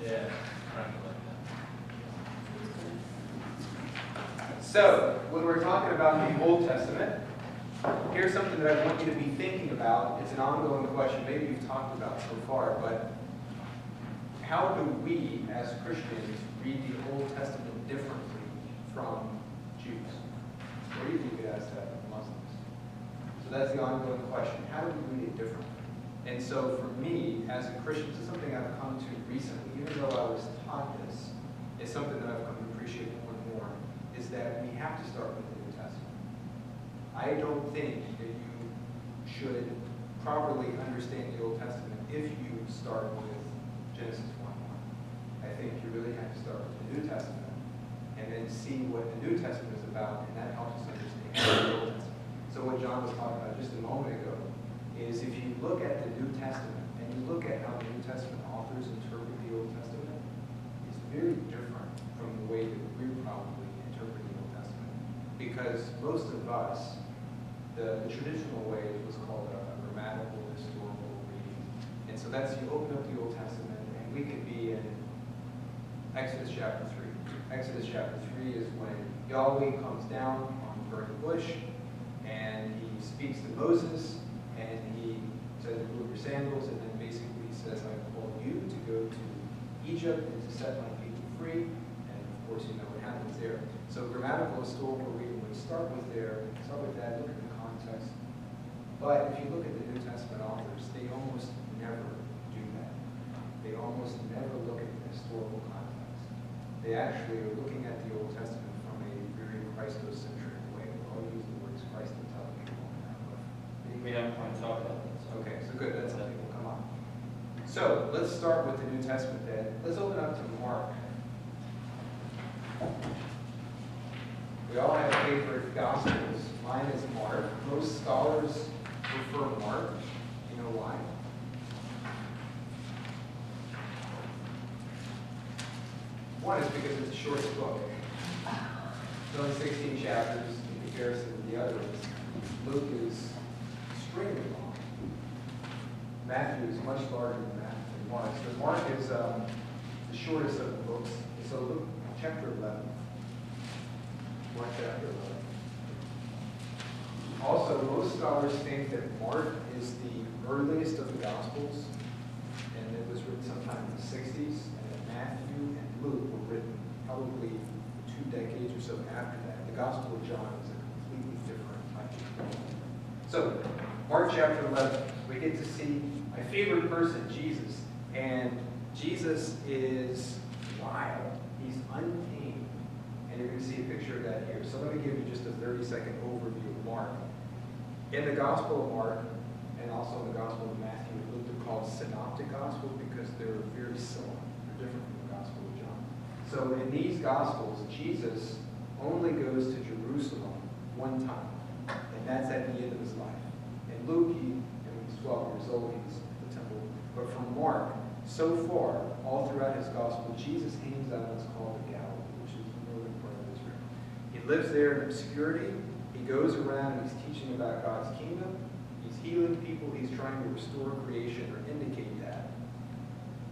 Yeah. So, when we're talking about the Old Testament, here's something that I want you to be thinking about. It's an ongoing question. Maybe you've talked about so far, but how do we, as Christians, read the Old Testament differently from Jews? Or you could ask that of Muslims. So that's the ongoing question. How do we read it differently? And so for me, as a Christian, this is something I've come to recently, even though I was taught this, it's something that I've come to appreciate more and more, is that we have to start with the New Testament. I don't think that you should properly understand the Old Testament if you start with Genesis 1:1. I think you really have to start with the New Testament and then see what the New Testament is about, and that helps us understand the Old Testament. So what John was talking about just a moment ago is if you look at the New Testament and you look at how the New Testament authors interpret the Old Testament, it's very different from the way that we're probably interpreting the Old Testament. Because most of us, the traditional way is what's called a grammatical, historical reading. And so that's, you open up the Old Testament, and we could be in Exodus chapter 3. Exodus chapter 3 is when Yahweh comes down on the burning bush, and he speaks to Moses, and he says, remove your sandals, and then basically he says, I call you to go to Egypt and to set my people free. And of course, you know what happens there. So grammatical, historical reading would start with there, start with that, look at the context. But if you look at the New Testament authors, they almost never do that. They almost never look at the historical context. They actually are looking at the Old Testament from a very Christocentric way. I'll use the words Christ and tell people. We haven't quite talked about this. Okay, so good. That's something will come on. So let's start with the New Testament then. Let's open up to Mark. We all have favorite Gospels. Mine is Mark. Most scholars prefer Mark. You know why? One is because it's the shortest book. It's only 16 chapters in comparison to the others. Luke is extremely long. Matthew is much larger than Mark. So Mark is the shortest of the books. So Luke chapter 11. Mark chapter 11. Also, most scholars think that Mark is the earliest of the Gospels, and it was written sometime in the 60s, and that Matthew and Luke were written probably 2 decades or so after that. The Gospel of John is a completely different type. So, Mark chapter 11, we get to see my favorite person, Jesus. And Jesus is wild. He's untamed. And you're going to see a picture of that here. So let me give you just a 30-second overview of Mark. In the Gospel of Mark, and also in the Gospel of Matthew and Luke, they're called synoptic Gospels because they're very similar. They're different from the Gospel of John. So in these Gospels, Jesus only goes to Jerusalem one time. And that's at the end of his life. In Luke, when he's 12 years old, he's at the temple. But from Mark, so far, all throughout his Gospel, Jesus hangs out in what's called the Galilee, which is the northern part of Israel. He lives there in obscurity. He goes around and he's teaching about God's kingdom. He's healing people. He's trying to restore creation or indicate that.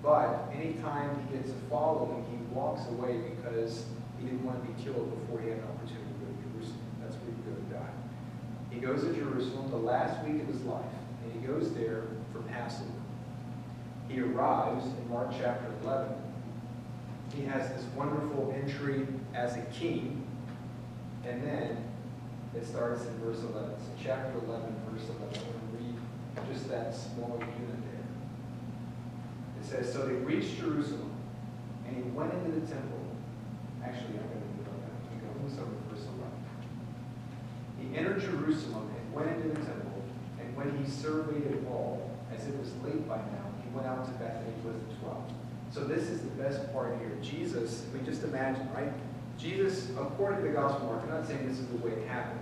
But anytime he gets a following, he walks away because he didn't want to be killed before he had an opportunity to go to Jerusalem. That's where he'd go to die. He goes to Jerusalem the last week of his life, and he goes there for Passover. He arrives in Mark chapter 11. He has this wonderful entry as a king, and then it starts in verse 11. So chapter 11, verse 11. I'm going to read just that small unit there. It says, so they reached Jerusalem, and he went into the temple. Actually, I'm going to do that. I'm going to start with verse 11. He entered Jerusalem and went into the temple, and when he surveyed it all, as it was late by now, he went out to Bethany with the 12. So this is the best part here. Jesus, I mean, just imagine, right? Jesus, according to the Gospel of Mark, I'm not saying this is the way it happened,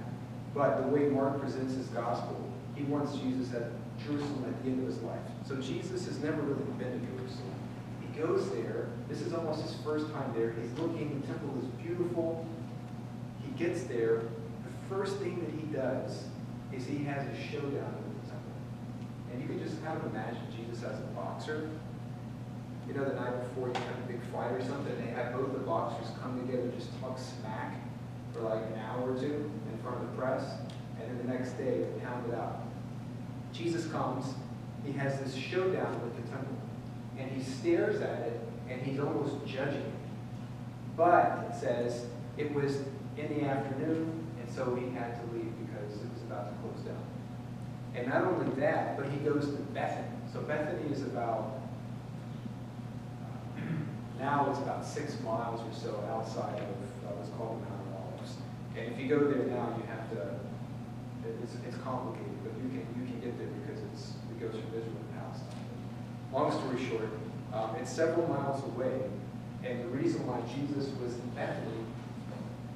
but the way Mark presents his Gospel, he wants Jesus at Jerusalem at the end of his life. So Jesus has never really been to Jerusalem. He goes there. This is almost his first time there. He's looking. The temple is beautiful. He gets there. The first thing that he does is he has a showdown with the temple. And you can just kind of imagine Jesus as a boxer. You know, the night before you have a big fight or something, they have both the boxers come together and just talk smack for like an hour or two in front of the press, and then the next day they pound it out. Jesus comes, he has this showdown with the temple, and he stares at it, and he's almost judging it. But it says it was in the afternoon, and so he had to leave because it was about to close down. And not only that, but he goes to Bethany. So Bethany is about, now it's about 6 miles or so outside of what's called the Mount of Olives. And if you go there now, you have to, it's complicated, but you can get there because it goes from Israel to Palestine. Long story short, it's several miles away, and the reason why Jesus was in Bethany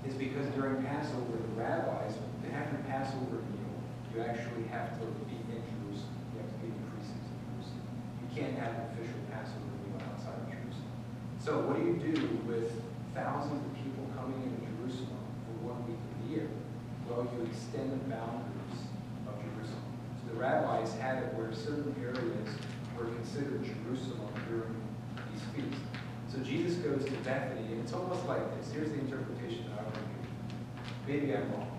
is because during Passover, the rabbis, to have your Passover meal, you actually have to be in Jerusalem. You have to be in the precincts of Jerusalem. You can't have an official Passover meal outside of Jerusalem. So what do you do with thousands of people coming into Jerusalem for 1 week of the year? Well, you extend the boundaries of Jerusalem. So the rabbis had it where certain areas were considered Jerusalem during these feasts. So Jesus goes to Bethany, and it's almost like this. Here's the interpretation that I want to give. Maybe I'm wrong.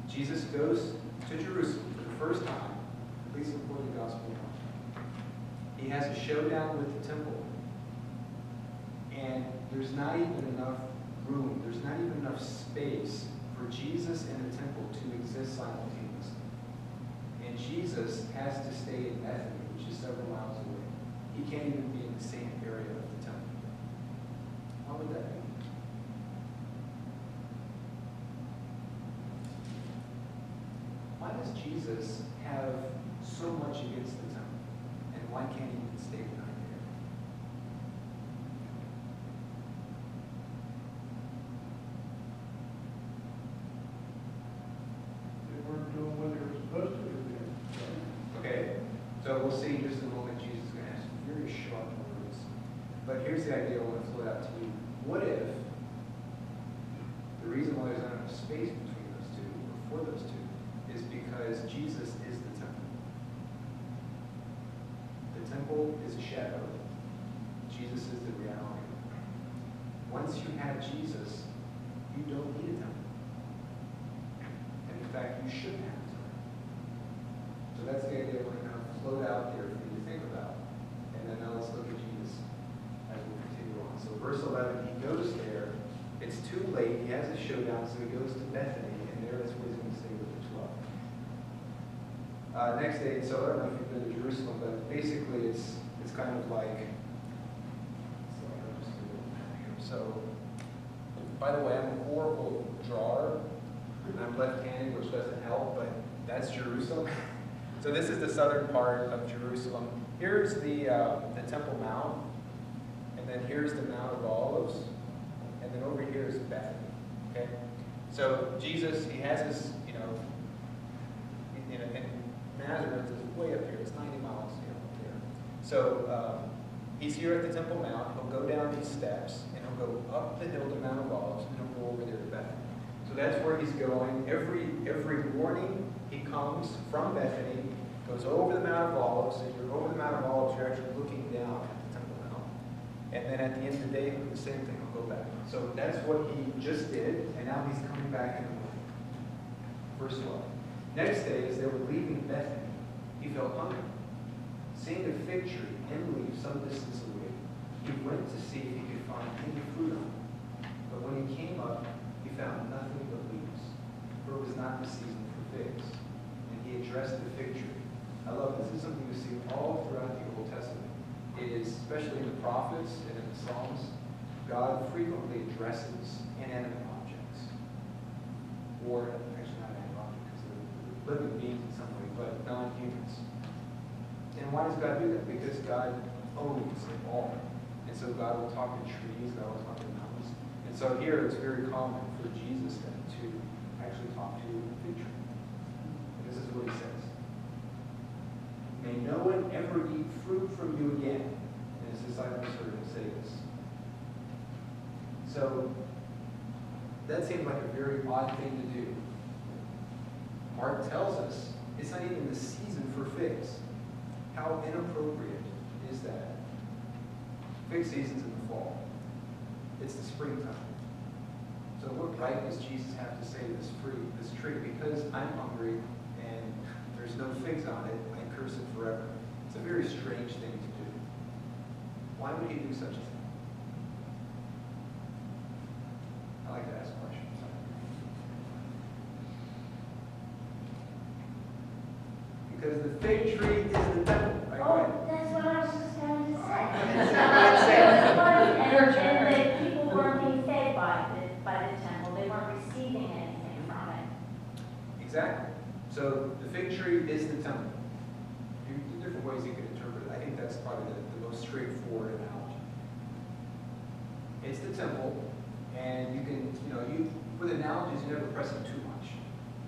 Jesus goes to Jerusalem for the first time, at least according to the Gospel of Mark. He has a showdown with the temple, and there's not even enough room, there's not even enough space for Jesus and the temple to exist simultaneously. And Jesus has to stay in Bethany, which is several miles away. He can't even be in the same area of the temple. Why would that be? Why does Jesus have so much against the temple? And why can't he even stay behind there? They weren't doing what they were supposed to do there. Okay, so we'll see in just a moment. Jesus is going to have some very sharp words. But here's the idea I want to float out to you. What if the reason why there's not enough space between those two, or for those two, is because Jesus is the temple. The temple is a shadow. Jesus is the reality. Once you have Jesus, you don't need a temple. And in fact, you should have a temple. So that's the idea we're going to float out there for you to think about. And then now let's look at Jesus as we continue on. So verse 11, he goes there. It's too late. He has a showdown, so he goes to Bethany, and there that's where he's going to stay with the 12. Next day, so I don't know if you've been to Jerusalem, but basically it's kind of like, so, by the way, I'm a horrible drawer, and I'm left-handed, which doesn't help, but that's Jerusalem. So this is the southern part of Jerusalem. Here's the Temple Mount, and then here's the Mount of Olives, and then over here is Bethany. Okay, so Jesus, he has his, in Nazareth is way up here. It's 90 miles, up there. So he's here at the Temple Mount. He'll go down these steps, and he'll go up the hill to Mount of Olives, and he'll go over there to Bethany. So that's where he's going. Every morning he comes from Bethany, goes over the Mount of Olives. If you're over the Mount of Olives, you're actually looking down at the Temple Mount. And then at the end of the day, he'll do the same thing. He'll go back. So that's what he just did, and now he's coming back in the morning. Verse 12. Next day, as they were leaving Bethany, he felt hungry. Seeing a fig tree and leaves some distance away, he went to see if he could find any fruit on it. But when he came up, he found nothing but leaves, for it was not the season for figs. And he addressed the fig tree. I love this. This is something we see all throughout the Old Testament. It is, especially in the prophets and in the Psalms, God frequently addresses inanimate objects. Or, actually not inanimate objects, because they're living beings in some way, but non-humans. And why does God do that? Because God owns it all. And so God will talk to trees, God will talk to mountains. And so here it's very common for Jesus then to actually talk to a fig tree. And this is what he says. May no one ever eat fruit from you again. And his disciples heard him say this. So that seems like a very odd thing to do. Mark tells us it's not even the season for figs. How inappropriate is that? Fig season's in the fall. It's the springtime. So what right does Jesus have to say to this tree? Because I'm hungry and there's no figs on it, I curse it forever. It's a very strange thing to do. Why would he do such a thing? I like to ask questions. Because the fig tree is the devil. Right? Oh, that's what I was just going to say. And that people weren't being fed by the temple. They weren't receiving anything from it. Exactly. So the fig tree is the temple. There's different ways you can interpret it. I think that's probably the most straightforward analogy. It's the temple, and you can, with analogies, you never press them too much.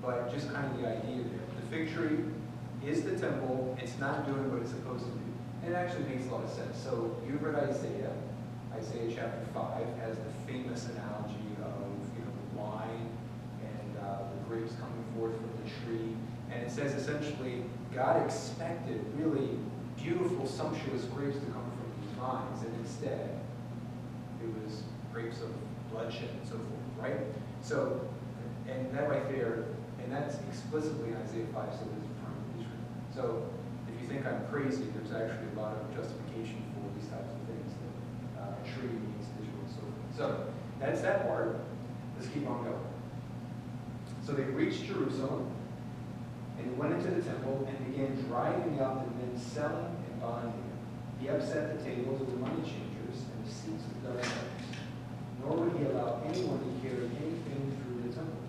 But just kind of the idea there. The fig tree is the temple. It's not doing what it's supposed to do. And it actually makes a lot of sense. So you've read Isaiah. Isaiah chapter 5 has the famous analogy of the wine and the grapes coming forth from the tree. And it says essentially God expected really beautiful, sumptuous grapes to come from these vines, and instead it was grapes of bloodshed and so forth, right? So, and that right there, and that's explicitly in Isaiah 5, so it's referring to Israel. So if you think I'm crazy, there's actually a lot of justification for these types of things. That a tree means Israel and so forth. So that's that part. Let's keep on going. So they reached Jerusalem, and he went into the temple and began driving out the men selling and buying. He upset the tables of the money changers and the seats of the governors, nor would he allow anyone to carry anything through the temple.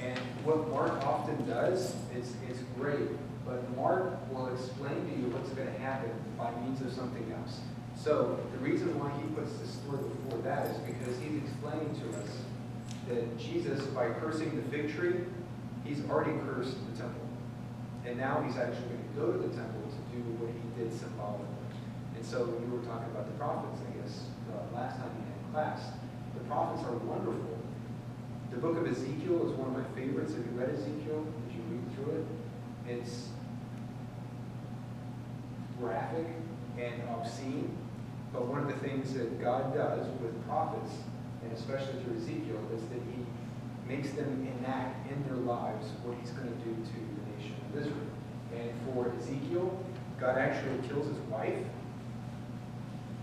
And what Mark often does is it's great, but Mark will explain to you what's going to happen by means of something else. So the reason why he puts this story before that is because he's explaining to us that Jesus, by cursing the fig tree, he's already cursed the temple. And now he's actually going to go to the temple to do what he did symbolically. And so when we were talking about the prophets, I guess, last time we had class, the prophets are wonderful. The book of Ezekiel is one of my favorites. Have you read Ezekiel? Did you read through it? It's graphic and obscene, but one of the things that God does with prophets, and especially through Ezekiel, is that he makes them enact in their lives what he's going to do to the nation of Israel. And for Ezekiel, God actually kills his wife,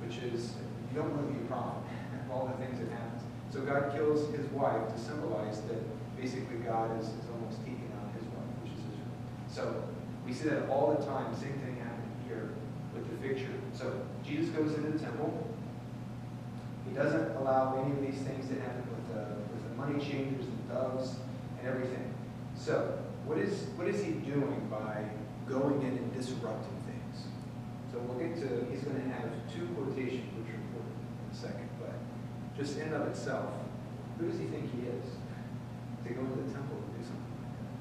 which is, you don't want to be a prophet of all the things that happens. So God kills his wife to symbolize that basically God is almost taking on his wife, which is Israel. So we see that all the time. Same thing happened here with the fig tree. So Jesus goes into the temple. He doesn't allow any of these things to happen with the money changers and doves and everything. So what is he doing by going in and disrupting things? So we'll get to, he's going to have two quotations which are important in a second, but just in and of itself, who does he think he is to go into the temple and do something like that?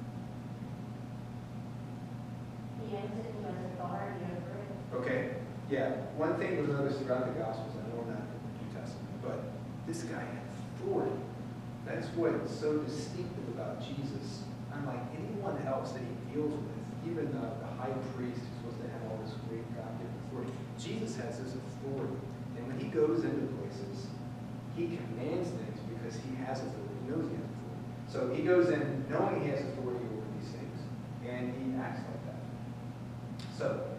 He entered into an authority over it. Okay, yeah. One thing you'll notice throughout the Gospels, I know not in the New Testament, but this guy had authority. That's what's so distinctive about Jesus. Unlike anyone else that he deals with, even the high priest who's supposed to have all this great God-given authority, Jesus has this authority. And when he goes into places, he commands things because he has authority. He knows he has authority. So he goes in knowing he has authority over these things, and he acts like that. So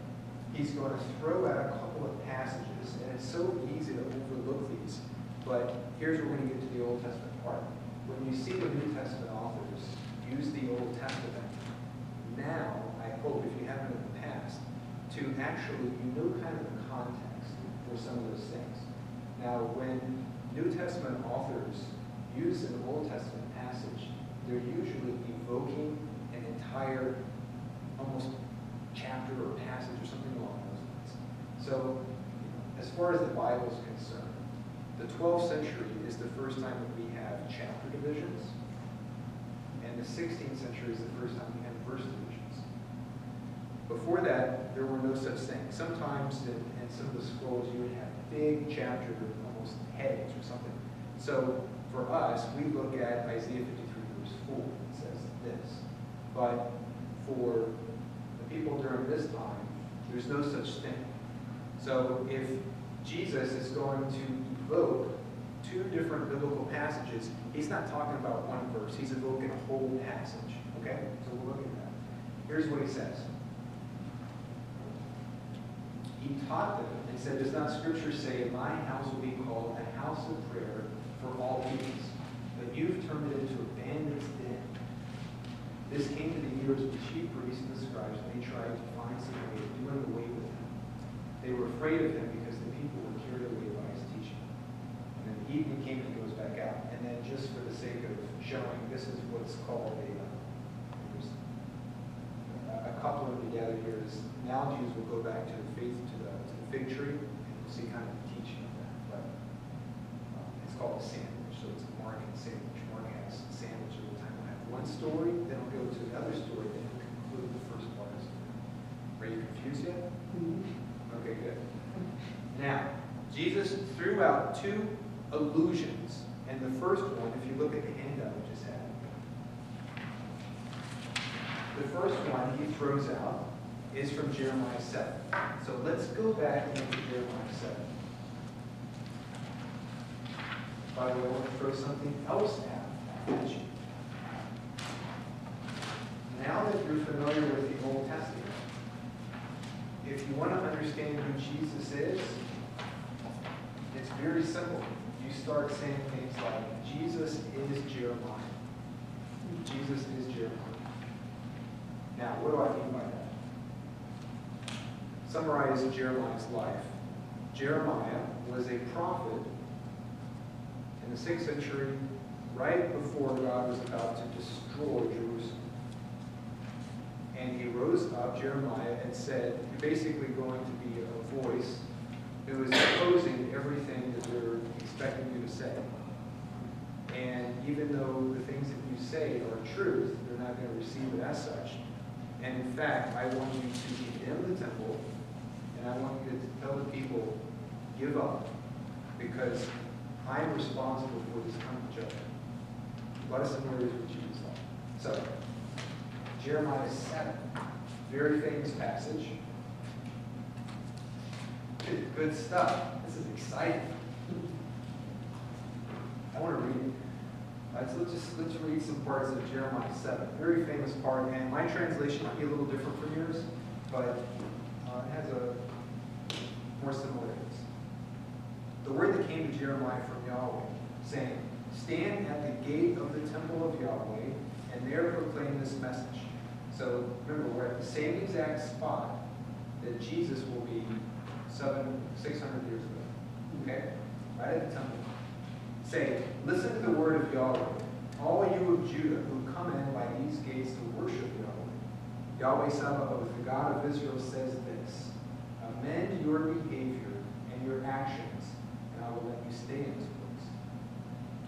he's going to throw out a couple of passages, and it's so easy to overlook these. But here's where we're going to get to the Old Testament part. When you see the New Testament authors use the Old Testament, now, I hope, if you haven't in the past, to actually, kind of the context for some of those things. Now, when New Testament authors use an Old Testament passage, they're usually evoking an entire, almost chapter or passage or something along those lines. So, as far as the Bible is concerned, the 12th century is the first time that we have chapter divisions, and the 16th century is the first time we have verse divisions. Before that, there were no such things. Sometimes in some of the scrolls you would have big chapter, almost headings or something. So for us, we look at Isaiah 53 verse 4. It says this. But for the people during this time, there's no such thing. So if Jesus is going to evoke two different biblical passages, he's not talking about one verse, he's evoking a whole passage. Okay? So we'll look at that. Here's what he says. He taught them and said, "Does not Scripture say, my house will be called a house of prayer for all peoples? But you've turned it into a bandit's den." This came to the ears of the chief priests and the scribes, and they tried to find some way of doing away with him. They were afraid of him because the people were carried away by his teaching. And then the evening came and he goes back out. And then just for the sake of showing, this is what's called a couple of together here is analogies will go back to the faith to the fig tree, and you'll see kind of the teaching of that. But it's called a sandwich, so it's a Mark and sandwich. Mark has a sandwich every time. We'll have one story, then we'll go to the other story, then we'll conclude the first part. Are you confused yet? Okay, good. Now, Jesus threw out two allusions, and the first one, if you look at the handout we just had, the first one he throws out is from Jeremiah 7. So let's go back and look at Jeremiah 7. By the way, I want to throw something else at you. Now that you're familiar with the Old Testament, if you want to understand who Jesus is, it's very simple. You start saying things like, Jesus is Jeremiah. Jesus is Jeremiah. Now, what do I mean by that? Summarize Jeremiah's life. Jeremiah was a prophet in the 6th century, right before God was about to destroy Jerusalem. And he rose up, Jeremiah, and said, "You're basically going to be a voice who is opposing everything that they're expecting you to say. And even though the things that you say are truth, they're not going to receive it as such. And in fact, I want you to condemn the temple, and I want you to tell the people, give up, because I am responsible for this coming judgment." A lot of similarities with Jesus' life. So, Jeremiah 7, very famous passage. Good stuff. This is exciting. I want to read it. Let's read some parts of Jeremiah 7. Very famous part, and my translation might be a little different from yours, but it has more similarities. The word that came to Jeremiah from Yahweh, saying, "Stand at the gate of the temple of Yahweh, and there proclaim this message." So remember, we're at the same exact spot that Jesus will be 600 years ago. Okay? Right at the temple. Say, "Listen to the word of Yahweh, all you of Judah who come in by these gates to worship Yahweh. Yahweh Sabaoth, the God of Israel, says this: Amend your behavior and your actions, and I will let you stay in this place.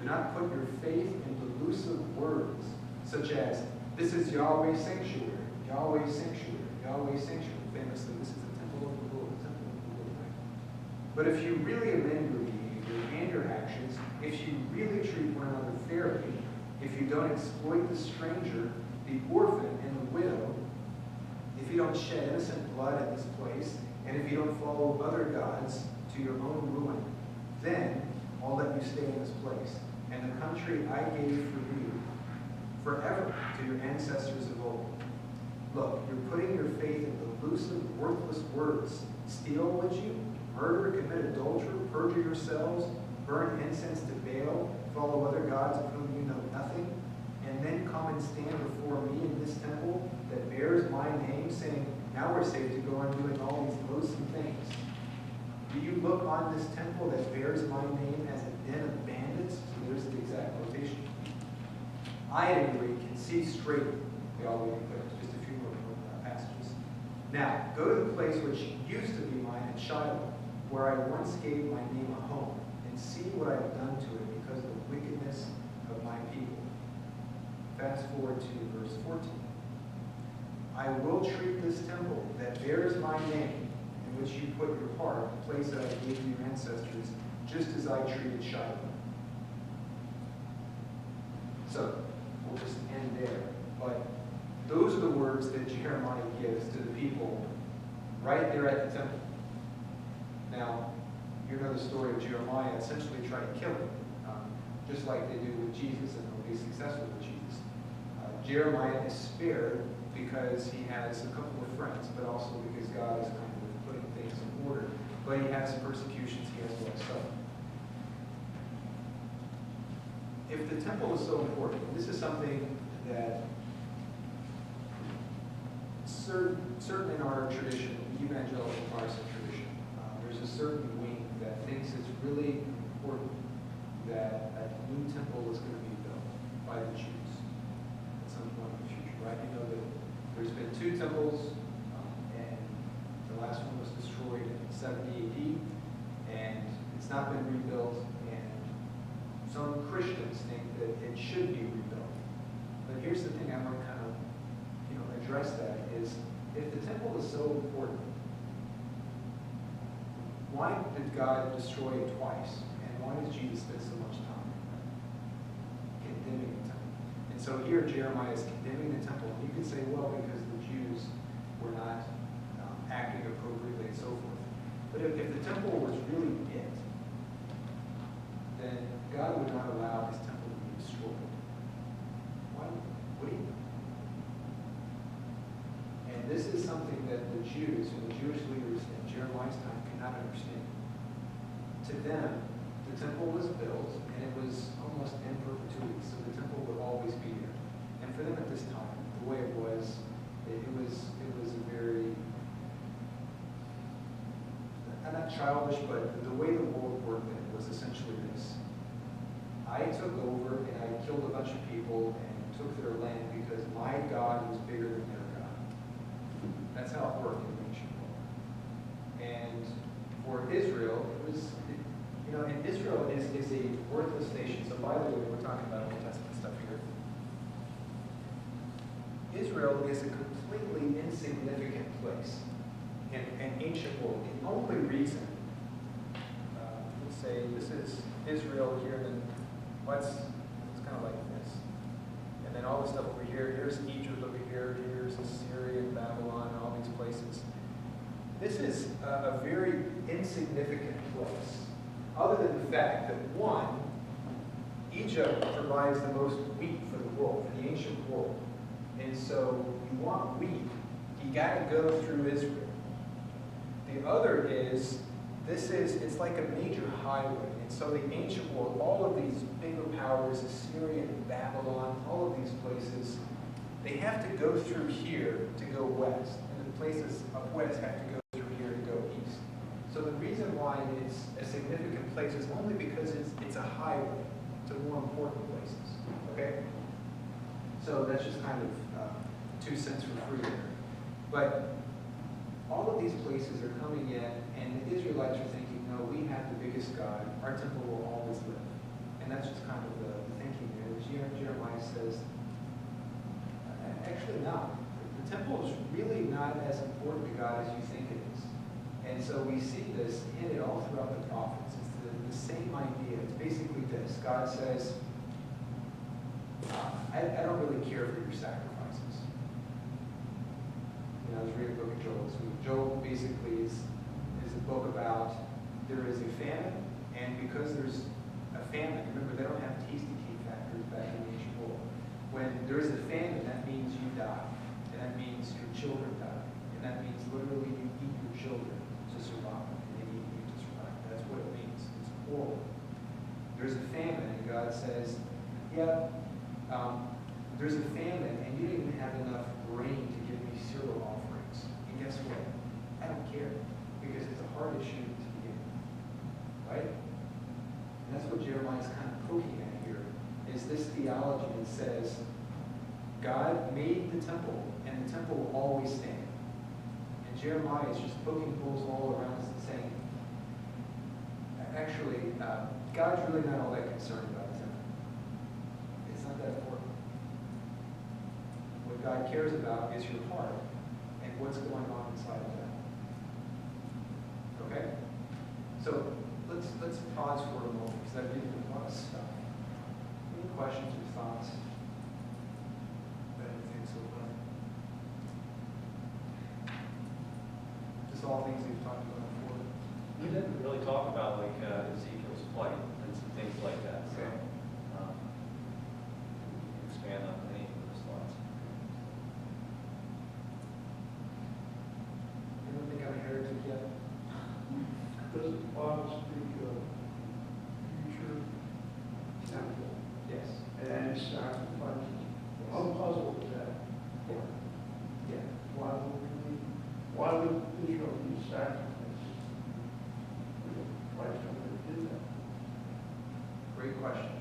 Do not put your faith in delusive words, such as, 'This is Yahweh's sanctuary, Yahweh's sanctuary, Yahweh's sanctuary.'" Famously, this is the temple of the Lord, the temple of the Lord. But if you really amend your behavior and your actions, if you really treat one another fairly, if you don't exploit the stranger, the orphan, and the widow, if you don't shed innocent blood at this place, and if you don't follow other gods to your own ruin, then I'll let you stay in this place, and the country I gave for you forever to your ancestors of old. Look, you're putting your faith in delusive, worthless words. Steal, would you? Murder, commit adultery, perjure yourselves, burn incense to Baal, follow other gods of whom you know nothing, and then come and stand before me in this temple that bears my name, saying, 'Now we're safe to go on doing all these loathsome things.' Do you look on this temple that bears my name as a den of bandits?" So there's the exact quotation. "I, at any rate, can see straight," Yahweh declares. Just a few more passages. "Now, go to the place which used to be mine at Shiloh, where I once gave my name a home, and see what I have done to it because of the wickedness of my people." Fast forward to verse 14. "I will treat this temple that bears my name, in which you put your heart, the place that I gave to your ancestors, just as I treated Shiloh." So, we'll just end there. But those are the words that Jeremiah gives to the people right there at the temple. Now, you know the story of Jeremiah essentially trying to kill him, just like they do with Jesus, and they'll be successful with Jesus. Jeremiah is spared because he has a couple of friends, but also because God is kind of putting things in order. But he has persecutions, he has a lot of stuff. If the temple is so important, this is something that certain in our tradition, the evangelical Protestant tradition, there's a certain wing that thinks it's really important that a new temple is going to be built by the Jews at some point in the future, right? You know that there's been 2 temples, and the last one was destroyed in 70 AD, and it's not been rebuilt, and some Christians think that it should be rebuilt. But here's the thing I want to kind of, address that is, if the temple is so important, why did God destroy it twice? And why does Jesus spend so much time condemning the temple? And so here Jeremiah is condemning the temple. You could say, well, because the Jews were not acting appropriately and so forth. But if the temple was really it, then God would not allow his temple to be destroyed. Why would he? And this is something that the Jews and the Jewish leaders in Jeremiah's time could not understand. To them, the temple was built, and it was almost in perpetuity, so the temple would always be there. And for them at this time, the way it was a very, not childish, but the way the world worked then was essentially this. I took over and I killed a bunch of people and took their land because my God was bigger than their God. That's how it worked in the ancient world. And for Israel, it was, and Israel is a worthless nation. So by the way, we're talking about Old Testament stuff here. Israel is a completely insignificant place in an ancient world. The only reason, let's say this is Israel here, and then it's kind of like this. And then all this stuff over here, here's Egypt over here, here's Assyria and Babylon and all these places. This is a very insignificant place, other than the fact that, one, Egypt provides the most wheat for the world, for the ancient world. And so you want wheat, you got to go through Israel. The other is, it's like a major highway. And so the ancient world, all of these bigger powers, Assyria and Babylon, all of these places, they have to go through here to go west. And the places up west have to go through here to go east. So the reason why it's a significant place is only because it's a highway to more important places. Okay? So that's just kind of 2 cents for free there. But all of these places are coming in, and the Israelites are thinking, no, we have the biggest God. Our temple will always live. And that's just kind of the thinking there. Jeremiah says, actually not. The temple is really not as important to God as you think it is. And so we see this hinted all throughout the prophets. It's the same idea. It's basically this. God says, I don't really care for your sacrifices. I was reading the book of Joel this week. Joel basically is a book about there is a famine, and because there's a famine, remember they don't have tasty tea factories back in the ancient world. When there is a famine, that means you die, and that means your children die, and that means literally you eat your children to survive, and they eat you to survive. That's what it means. It's horrible. There's a famine, and God says, there's a famine, and you didn't even have enough grain to give me cereal offerings. And guess what? I don't care, because it's a hard issue to begin with. Right? And that's what Jeremiah is kind of poking at here, is this theology that says God made the temple, and the temple will always stand. And Jeremiah is just poking holes all around us and saying, actually, God's really not all that concerned about the temple. It's not that important. What God cares about is your heart and what's going on inside of that. Okay? So let's pause for a moment, because I've given you a lot of stuff. Any questions or thoughts about anything so far? Just all things we've talked about before. He didn't really talk about like Ezekiel's plight and some things like that, so. Okay. Expand on any of those thoughts. Anyone think I'm a heretic yet? Does the Bible speak of future temple Yes. and sacrifices? I'm puzzled with that. Yeah. Why would Israel need sacrifices? Christ never did that. Great question.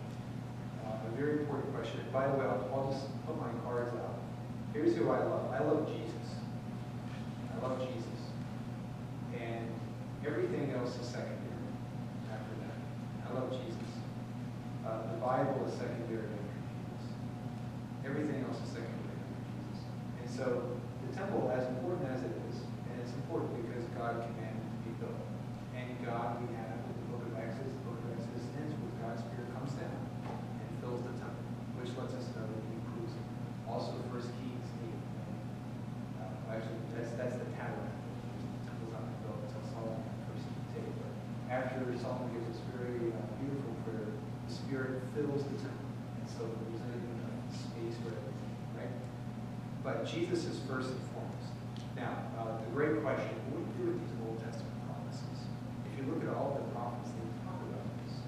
A very important question. And by the way, I'll just put my cards out. Here's who I love. I love Jesus. I love Jesus. And everything else is secondary after that. I love Jesus. The Bible is secondary after Jesus. Everything else is secondary after Jesus. And so the temple, as important as it is, and it's important because God commanded it to be built. And God, we have in the book of Exodus ends with God's Spirit comes down and fills the temple, which lets us know that He approves it. Also, First Kings 8. Actually, that's the tabernacle. The temple's not built until Solomon first takes it. After Solomon gives this very beautiful prayer, the Spirit fills the temple, and so there's not even enough space for everything, right? But Jesus is first and foremost. Now, the great question: what do you do with these Old Testament promises? If you look at all the prophets, they talk about this.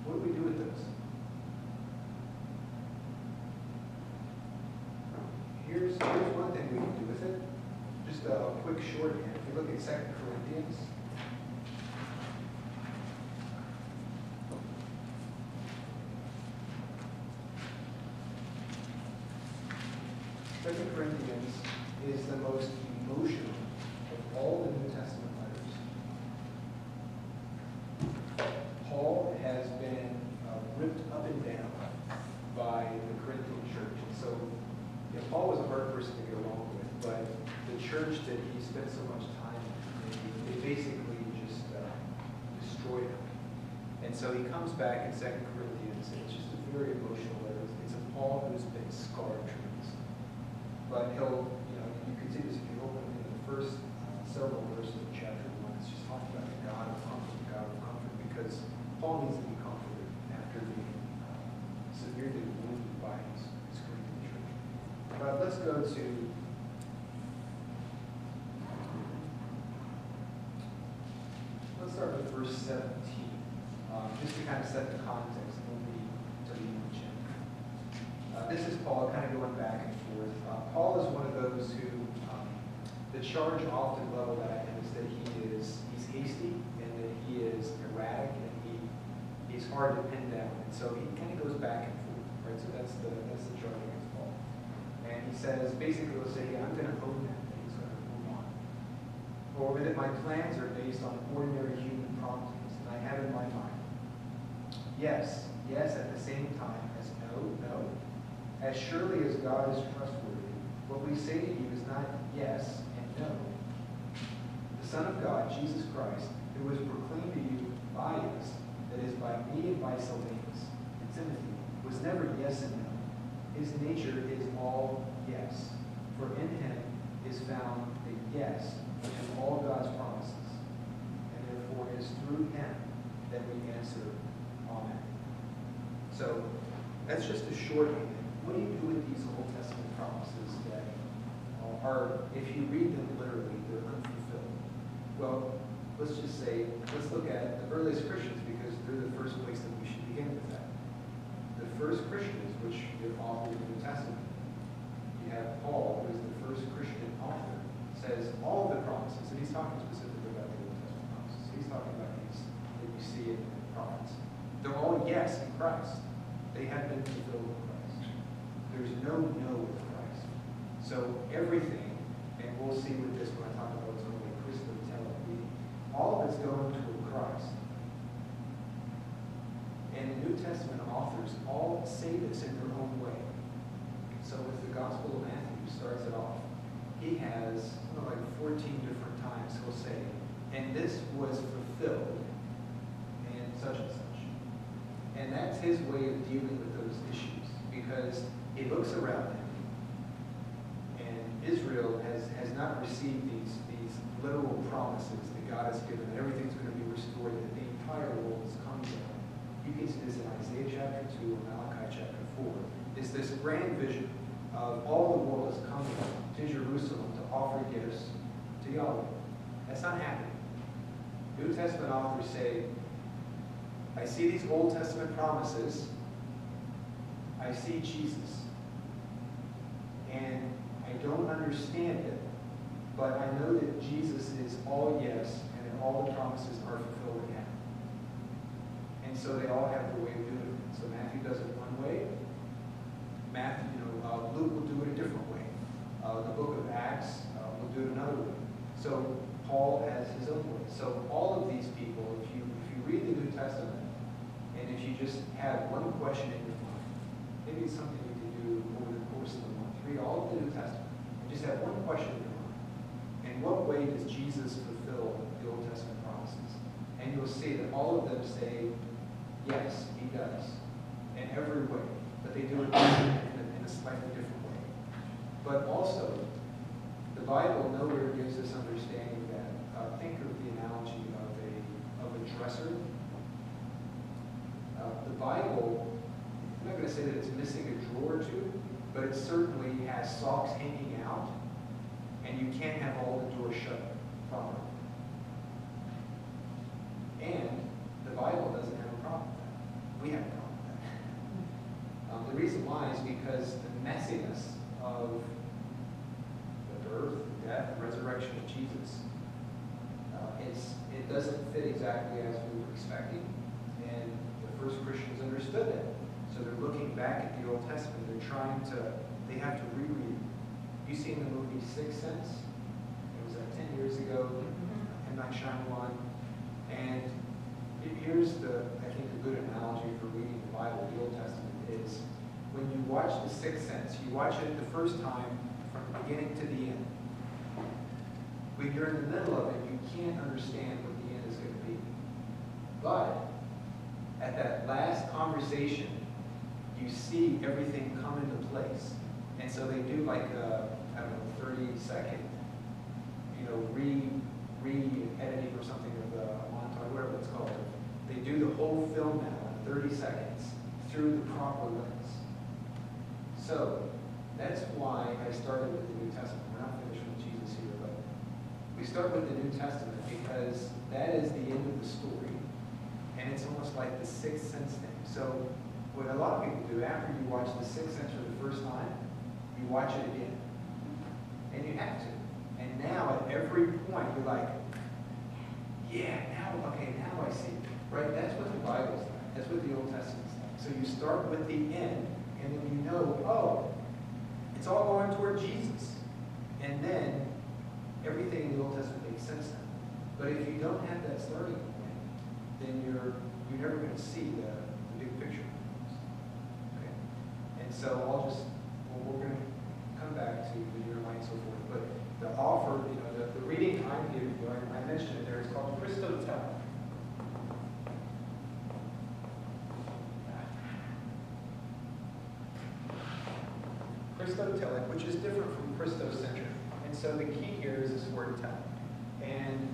What do we do with those? Here's one thing we can do with it. Just a quick shorthand. If you look at 2 Corinthians. 2 Corinthians is the most emotional of all the New Testament letters. Paul has been ripped up and down by the Corinthian church. And so, Paul was a hard person to get along with, but the church that he spent so much time in, they basically just destroyed him. And so he comes back in 2 Corinthians, and it's just a very emotional letter. It's a Paul who's been scarred tremendously. But he'll, you can see this if you open in the first several verses of chapter 1. It's just talking about the God of comfort, because Paul needs to be comforted after being severely wounded by his Corinthian church. But let's go to let's start with verse 17, just to kind of set the context. This is Paul kind of going back and forth. Paul is one of those who the charge often leveled at him is that he's hasty and that he is erratic and he's hard to pin down. And so he kind of goes back and forth, right? So that's the charge against Paul. And he says, basically, he'll say, yeah, I'm going to own that, and he's going to move on. Or that my plans are based on ordinary human promptings, and I have in my mind, yes, at the same time as no. As surely as God is trustworthy, what we say to you is not yes and no. The Son of God, Jesus Christ, who was proclaimed to you by us, that is by me and by Silvanus and Timothy, was never yes and no. His nature is all yes. For in him is found the yes to all God's promises. And therefore it is through him that we answer Amen. So that's just a shorthand. What do you do with these Old Testament promises that are, if you read them literally, they're unfulfilled? Well, let's look at the earliest Christians, because they're the first place that we should begin with that. The first Christians, which are author of the New Testament, you have Paul, who is the first Christian author, says all of the promises, and he's talking specifically about the Old Testament promises. He's talking about these that you see in the prophets. They're all yes in Christ. They have been fulfilled in Christ. There's no with Christ. So everything, and we'll see with this when I talk about what's going to be Christmas telling, all of it's going toward Christ. And the New Testament authors all say this in their own way. So with the Gospel of Matthew, starts it off. He has like 14 different times he'll say, and this was fulfilled, and such and such. And that's his way of dealing with those issues, because he looks around him, and Israel has not received these literal promises that that God has given, that everything's going to be restored, that the entire world is coming down. You can see this in Isaiah chapter 2 or Malachi chapter 4. It's this grand vision of all the world is coming to Jerusalem to offer gifts to Yahweh. That's not happening. New Testament authors say, I see these Old Testament promises. I see Jesus. And I don't understand it, but I know that Jesus is all yes, and that all the promises are fulfilled in him. And so they all have their way of doing it. So Matthew does it one way. Luke will do it a different way. The book of Acts will do it another way. So Paul has his own way. So all of these people, if you read the New Testament, and if you just have one question in your mind, maybe it's something you can do over the course of the month. Read all of the New Testament, and just have one question in your mind. In what way does Jesus fulfill the Old Testament promises? And you'll see that all of them say, yes, he does, in every way. But they do it in a slightly different way. But also, the Bible nowhere gives us understanding that, think of the analogy of a dresser. The Bible, I'm not going to say that it's missing a drawer or two, but it certainly has socks hanging out, and you can't have all the doors shut properly. And the Bible doesn't have a problem with that. We have a problem with that. The reason why is because the messiness of the birth, the death, and resurrection of Jesus, it doesn't fit exactly as we were expecting. And the first Christians understood that. So they're looking back at the Old Testament. They have to reread. You seen the movie Sixth Sense? It was 10 years ago. M. Night Shyamalan. And here's I think a good analogy for reading the Bible, the Old Testament, is when you watch the Sixth Sense, you watch it the first time from the beginning to the end. When you're in the middle of it, you can't understand what the end is going to be. But at that last conversation, you see everything come into place. And so they do like a, 30-second, re-editing or something of the montage, whatever it's called. They do the whole film now in 30 seconds through the proper lens. So that's why I started with the New Testament. We're not finished with Jesus here, but we start with the New Testament because that is the end of the story. And it's almost like the Sixth Sense thing. So what a lot of people do after you watch the Sixth Sense for the first time, you watch it again. And you have to. And now at every point you're like, yeah, now I see. Right? That's what the Bible's like. That's what the Old Testament's like. So you start with the end, and then you know, oh, it's all going toward Jesus. And then everything in the Old Testament makes sense now. But if you don't have that starting point, then you're never going to see the big picture. Okay? And so we're going to come back to the year and so forth. But the offer, the reading I'm giving you, I mentioned it there, it's called Christotelic. Christotelic, which is different from Christocentric. And so the key here is this word tel. And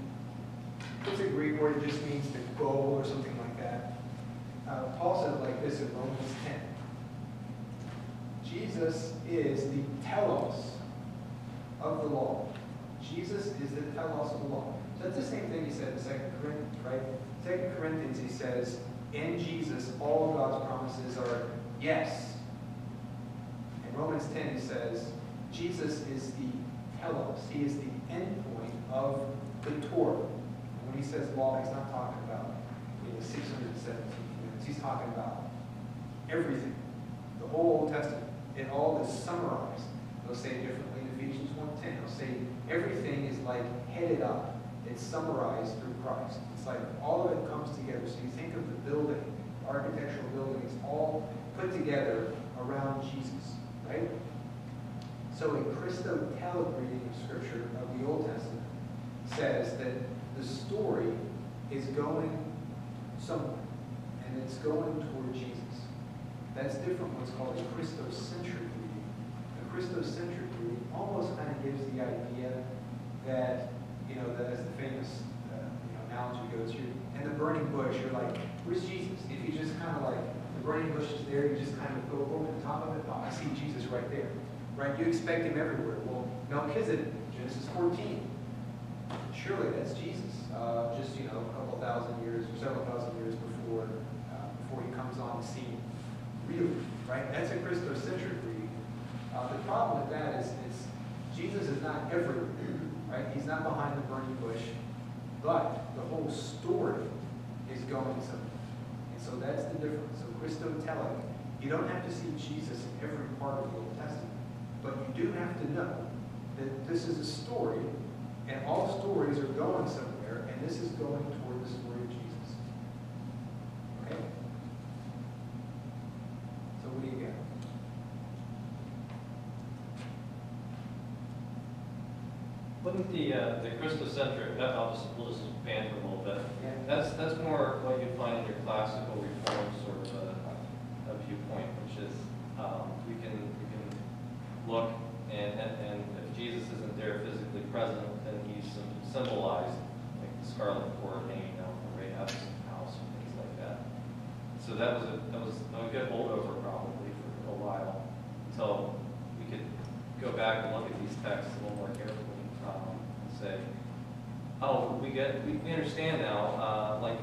it's a Greek word, it just means the goal or something like that. Paul said it like this in Romans 10. Jesus is the telos of the law. Jesus is the telos of the law. So it's the same thing he said in 2 Corinthians, right? 2 Corinthians, he says, in Jesus, all of God's promises are yes. In Romans 10, he says, Jesus is the telos. He is the end point of the Torah. And when he says law, he's not talking about 617 commandments. He's talking about everything. The whole Old Testament. It all is summarized. They'll say it differently in Ephesians 1:10. They'll say everything is like headed up. It's summarized through Christ. It's like all of it comes together. So you think of the building, the architectural building, it's all put together around Jesus, right? So a Christotelic reading of Scripture of the Old Testament says that the story is going somewhere, and it's going toward Jesus. That's different from what's called a Christocentric reading. A Christocentric reading almost kind of gives the idea that, that is the famous analogy goes, in the burning bush, you're like, where's Jesus? If you just kind of like, the burning bush is there, you just kind of go over the top of it, oh, I see Jesus right there, right? You expect him everywhere. Well, Melchizedek, Genesis 14, surely that's Jesus, just, a couple thousand years or several thousand years before he comes on the scene. Really, right? That's a Christocentric reading. The problem with that is Jesus is not everywhere, right? He's not behind the burning bush, but the whole story is going somewhere. And so that's the difference. So Christotelic, you don't have to see Jesus in every part of the Old Testament, but you do have to know that this is a story, and all stories are going somewhere, and this is going toward the story of Jesus. Okay? So what do you get? Wouldn't the Christocentric, we'll just banter a little bit. Yeah. That's more what you find in your classical reform sort of a viewpoint, which is you can look and if Jesus isn't there physically present, then he's symbolized, like the scarlet cord hanging out from Rahab's house and things like that. So that was a good holdover probably for a while until we could go back and look at these texts a little more carefully. And say, oh, we understand now. Like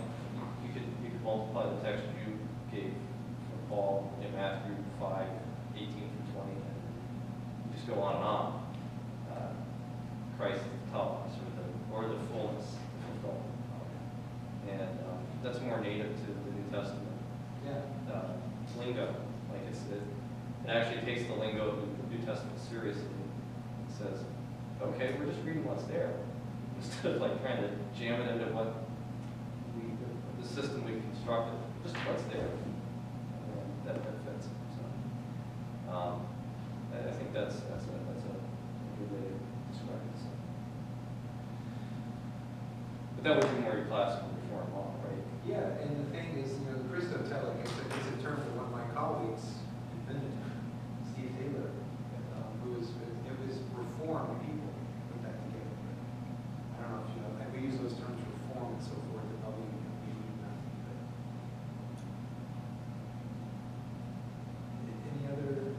you could multiply the text you gave from Paul in Matthew 5:18 through 20, and just go on and on. Christ is the telos, or the fullness, the fulfillment. And that's more native to the New Testament. Yeah. Lingo, like it actually takes the lingo of the New Testament seriously. It says, okay, we're just reading what's there, instead of like trying to jam it into the system we've constructed. Just what's there, and that fits. So, I think that's a good way to describe it. So. But that would be more your classical reform law, right? Yeah, and the thing is, the Christotelic is a term that one of my colleagues invented, Steve Taylor, who was reformed people put that together. I don't know if you know, and we use those terms reform and so forth, and probably any other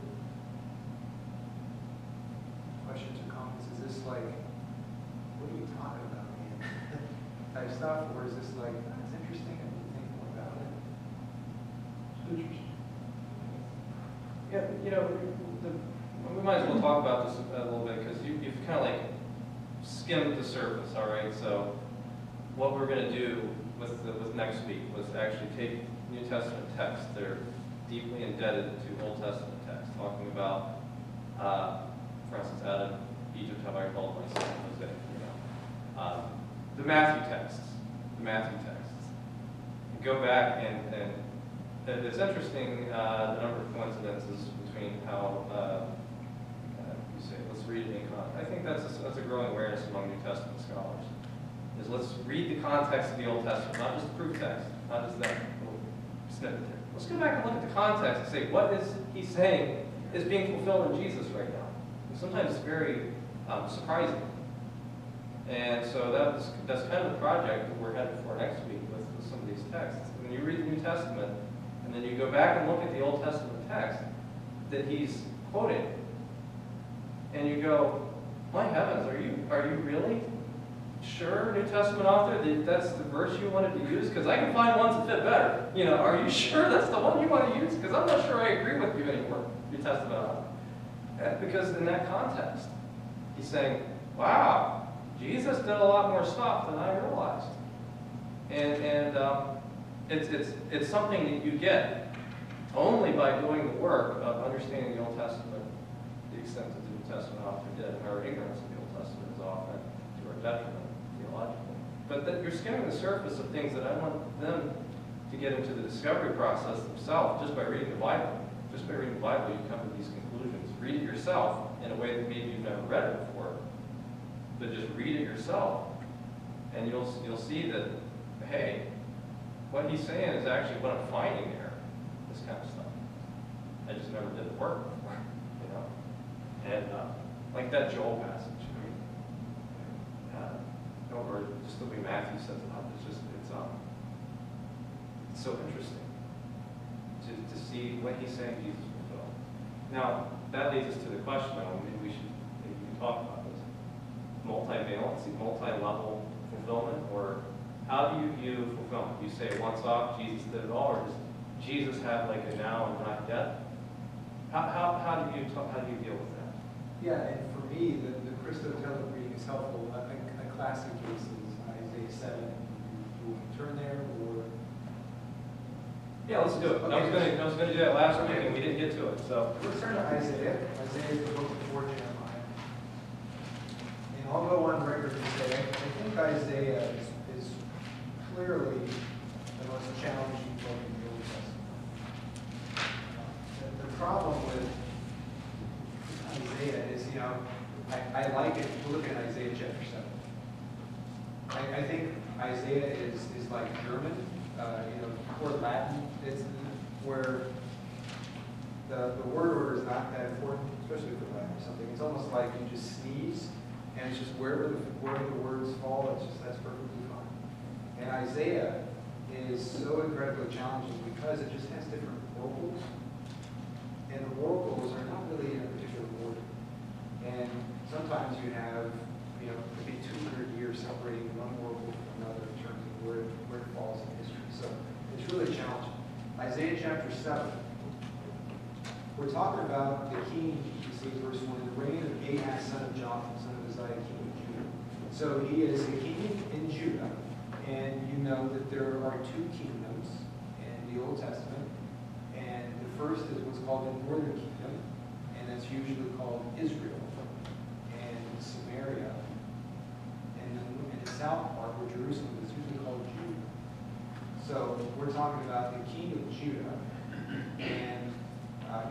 questions or comments? Is this like, what are you talking about, man? Type stuff, or is this like, that's interesting, I need to think more about it? It's interesting. Yeah, we might as well talk about this a little bit because you've kind of like skimmed the surface, all right? So what we're going to do with next week was actually take New Testament texts that are deeply indebted to Old Testament texts, talking about, for instance, out of Egypt have I called my son Jose, the Matthew texts, and go back and it's interesting the number of coincidences between how you say, let's read it in context. I think that's a growing awareness among New Testament scholars. Is let's read the context of the Old Testament, not just the proof text, not just that little snippet there. Let's go back and look at the context and say, what is he saying is being fulfilled in Jesus right now? And sometimes it's very surprising. And so that's kind of the project that we're headed for next week with some of these texts. When you read the New Testament, and then you go back and look at the Old Testament text that he's quoting, and you go, my heavens, are you really sure, New Testament author, that that's the verse you wanted to use? Because I can find ones that fit better. Are you sure that's the one you want to use? Because I'm not sure I agree with you anymore, New Testament author. Because in that context, he's saying, wow, Jesus did a lot more stuff than I realized. And it's something that you get only by doing the work of understanding the Old Testament, the extent that the New Testament author did. And our ignorance of the Old Testament is often to our detriment theologically. But that you're skimming the surface of things that I want them to get into the discovery process themselves just by reading the Bible. Just by reading the Bible, you come to these conclusions. Read it yourself in a way that maybe you've never read it before. But just read it yourself, and you'll see that, hey, what he's saying is actually what I'm finding there, this kind of stuff. I just never did the work before, And like that Joel passage, or just the way Matthew sets it up, it's so interesting to see what he's saying Jesus fulfilled. Now, that leads us to the question, though, maybe we can talk about this. Multi-valency, multi-level fulfillment, or how do you view fulfillment? You say once off, Jesus did it all, or does Jesus have like a now and not yet? How do you deal with that? Yeah, and for me, the Christotelic reading is helpful. I think a classic case is Isaiah 7. You turn there, or Yeah, let's do it. Okay. I was gonna do that last week, and we didn't get to it, so. let's turn to Isaiah. Isaiah is the book before Jeremiah. And I'll go on record and say, I think Isaiah is clearly the most challenging book in the Old Testament. The problem with Isaiah is, I like it. Look at Isaiah chapter 7. I think Isaiah is like German, or Latin. It's where the word order is not that important, especially for Latin or something. It's almost like you just sneeze, and it's just wherever the words fall, that's perfectly fine. And Isaiah is so incredibly challenging because it just has different vocals, and the vocals are not really in a particular order. And sometimes you have, could be 200 years separating one vocal from another in terms of where it falls in history. So it's really challenging. Isaiah chapter 7. We're talking about the king, you see verse 1, the reign of Ahaz, son of Jotham, son of Uzziah, king of Judah. So he is a king in Judah, and you know that there are two kingdoms in the Old Testament, and the first is what's called the northern kingdom, and that's usually called Israel, and Samaria, and the south part, where Jerusalem is usually called Judah. So we're talking about the king of Judah, and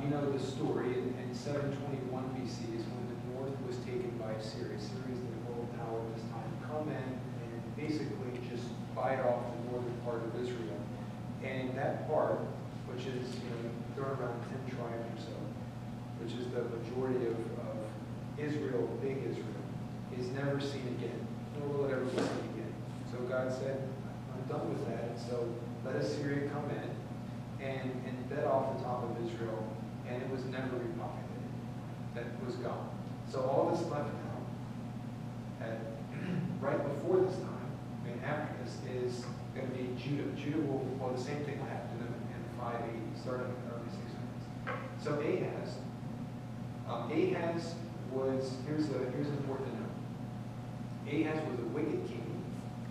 you know the story. In 721 BC is when the north was taken by Assyria. Assyria is the world power at this time. Come in and basically just bite off the northern part of Israel. And that part, which is, thrown around 10 tribes or so, which is the majority of Israel, big Israel, is never seen again. Nor will it ever be seen again. So God said, I'm done with that. So let Assyria come in and bed off the top of Israel, and it was never repopulated. That was gone. So all that's left now, right before this time, after this, is going to be Judah. Judah well, the same thing will happen to them in 580, starting in the early 600s. So Ahaz was, here's important to know. Ahaz was a wicked king,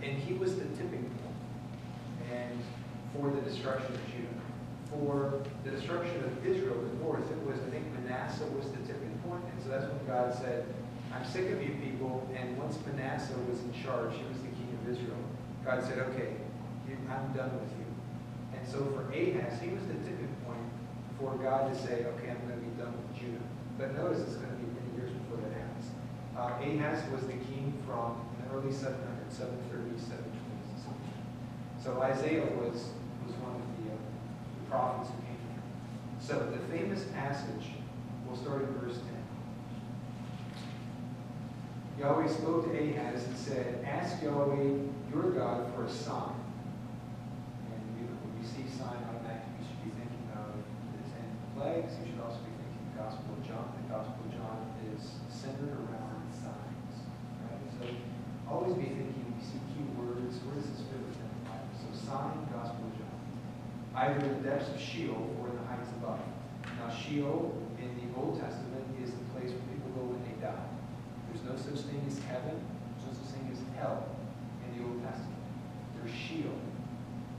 and he was the tipping point and for the destruction of Judah. For the destruction of Israel, the north, it was, I think Manasseh was the tipping point. And so that's when God said, I'm sick of you people. And once Manasseh was in charge, he was the king of Israel. God said, okay, I'm done with you. And so for Ahaz, he was the tipping point for God to say, okay, I'm going to be done with Judah. But notice it's going to be many years before that happens. Ahaz was the king from the early 700s, 730s, 720s. So Isaiah was one of the prophets who came here. So the famous passage, we'll start in verse 10. Yahweh spoke to Ahaz and said, ask Yahweh your God for a sign. And when you see sign, automatically you should be thinking of the 10 plagues. You should also be thinking the Gospel of John. The Gospel of John is centered around signs. Right? So always be thinking, you see key words, where does this fit within the Bible? So sign, Gospel of John. Either in the depths of Sheol or in the heights above. Now, Sheol in the Old Testament is the place where people go when they die. There's no such thing as heaven. There's no such thing as hell in the Old Testament. There's Sheol.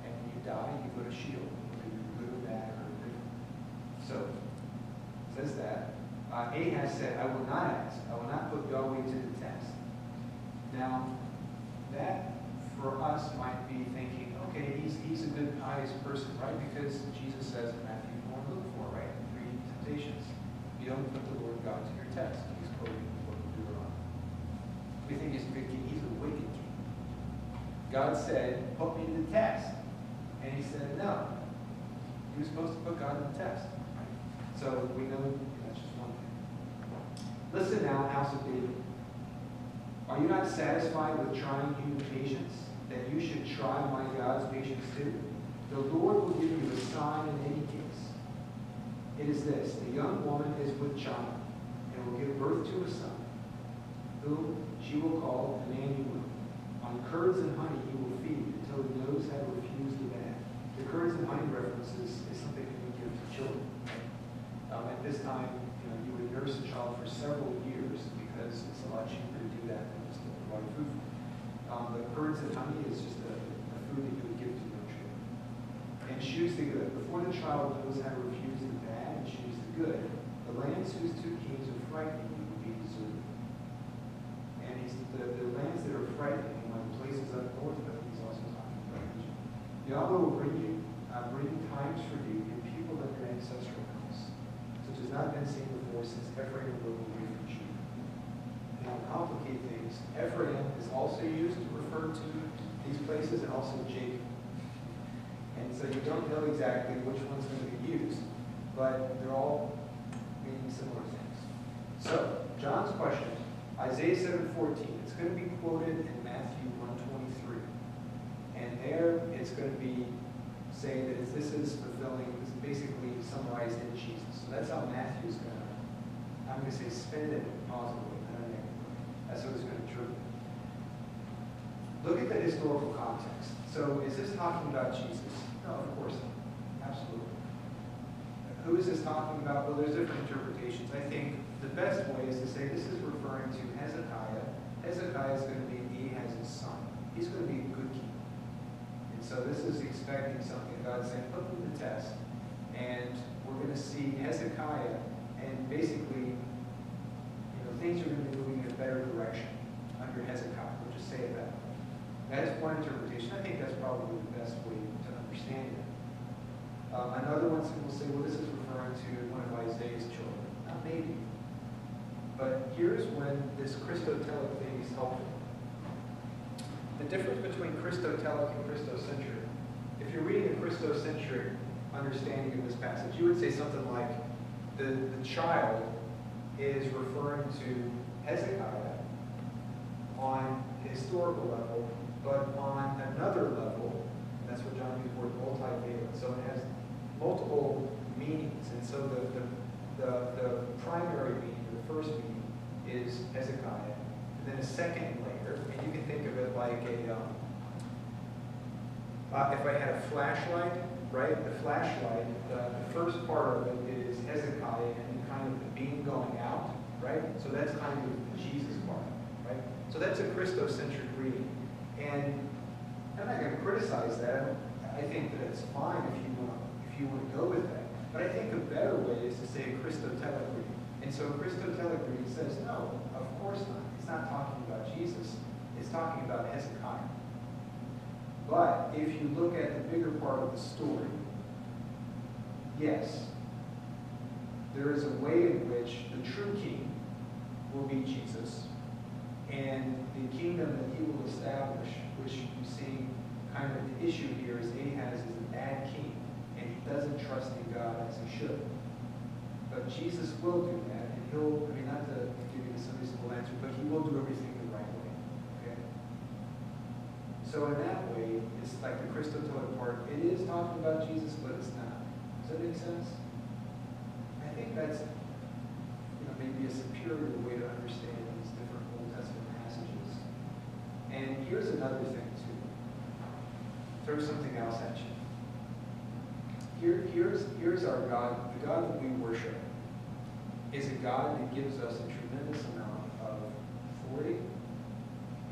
And when you die, you go to Sheol. Whether you're good or bad or different. So, it says that. Ahaz said, I will not ask. I will not put Yahweh to the test. Now, that for us might be thinking, okay, he's a good, pious person, right? Because Jesus says in Matthew 4, look for, right? 3 temptations. You don't put the Lord God to your test. He's quoting the book of Deuteronomy. We think he's a good king. He's a wicked king. God said, put me to the test. And he said, no. He was supposed to put God to the test. Right? So we know that's just one thing. Listen now, house of David. Are you not satisfied with trying human patience, that you should try my God's patience too? The Lord will give you a sign in any case. It is this: the young woman is with child, and will give birth to a son, whom she will call Emmanuel. On curds and honey he will feed until he knows how to refuse the bad. The curds and honey references is something that we give to children. At this time, you would nurse a child for several years because it's a lot cheaper to do that than just to provide food. The curds and honey is just a food that you would give to your children. And choose the good. Before the child knows how to refuse the bad and choose the good, the lands whose two kings are frightening you will be deserted. And the lands that are frightening, like places up north, but he's also talking about Egypt. Yahweh will bring times for you and people of your ancestral house, such as not been seen before since Ephraim moved away from Judah. Now, to complicate things, Ephraim is also used to refer to these places, and also Jacob. And so you don't know exactly which one's going to be used, but they're all meaning similar things. So, John's question, Isaiah 7:14, it's going to be quoted in Matthew 1:23. And there it's going to be saying that this is fulfilling, this is basically summarized in Jesus. So that's how Matthew's going to, I'm going to say spin it positively, not negatively. That's how he's going to interpret it. Look at the historical context. So is this talking about Jesus? No, of course not. Absolutely. Who is this talking about? Well, there's different interpretations. I think the best way is to say this is referring to Hezekiah. Hezekiah is going to be Ahaz's son. He's going to be a good king. And so this is expecting something God's saying, put them to the test. And we're going to see Hezekiah, and basically, things are going to be moving in a better direction under Hezekiah. We'll just say it that way. That's one interpretation. I think that's probably the best way to understand it. Another one will say, well, this is referring to one of Isaiah's children. Maybe. But here's when this Christotelic thing is helpful. The difference between Christotelic and Christocentric. If you're reading a Christocentric understanding of this passage, you would say something like, the child is referring to Hezekiah on a historical level, but on another level, that's what John used the word multivalent. So it has multiple meanings. And so the primary meaning, the first meaning, is Hezekiah. And then a second layer, and you can think of it like if I had a flashlight, right? The flashlight, the first part of it is Hezekiah and kind of the beam going out, right? So that's kind of the Jesus part, right? So that's a Christocentric reading. And I'm not going to criticize that. I think that it's fine if you want to go with that. But I think a better way is to say a Christotelic reading. And so a Christotelic reading says, no, of course not. It's not talking about Jesus. It's talking about Hezekiah. But if you look at the bigger part of the story, yes, there is a way in which the true king will be Jesus, and the kingdom that he will establish, which you see kind of the issue here is Ahaz is a bad king, and he doesn't trust in God as he should. But Jesus will do that, and he'll, not to give you the Sunday school answer, but he will do everything the right way. Okay? So in that way, it's like the Christotelic part. It is talking about Jesus, but it's not. Does that make sense? I think that's maybe a superior way to understand these different Old Testament passages. And here's another thing too. Throw something else at you. Here's our God. The God that we worship is a God that gives us a tremendous amount of authority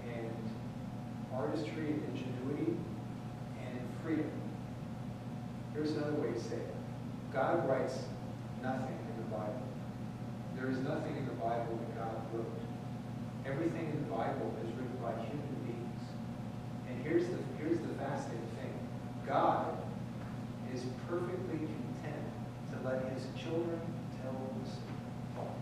and artistry and ingenuity and freedom. Here's another way to say it. God writes nothing in the Bible. There is nothing in the Bible that God wrote. Everything in the Bible is written by human beings. And here's the fascinating thing. God is perfectly content to let his children tell the story.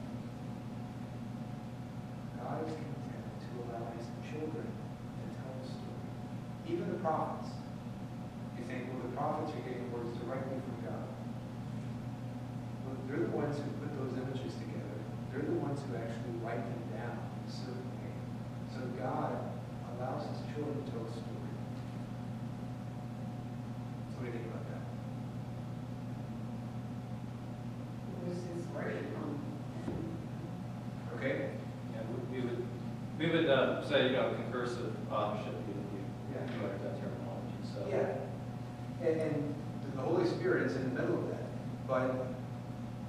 God is content to allow his children to tell the story. Even the prophets. You think, well, the prophets are getting words directly from God. Well, they're the ones who put those images together. They're the ones who actually write them down in a certain way. So would say, concursive authorship, you like that terminology, so. Yeah, and the Holy Spirit is in the middle of that, but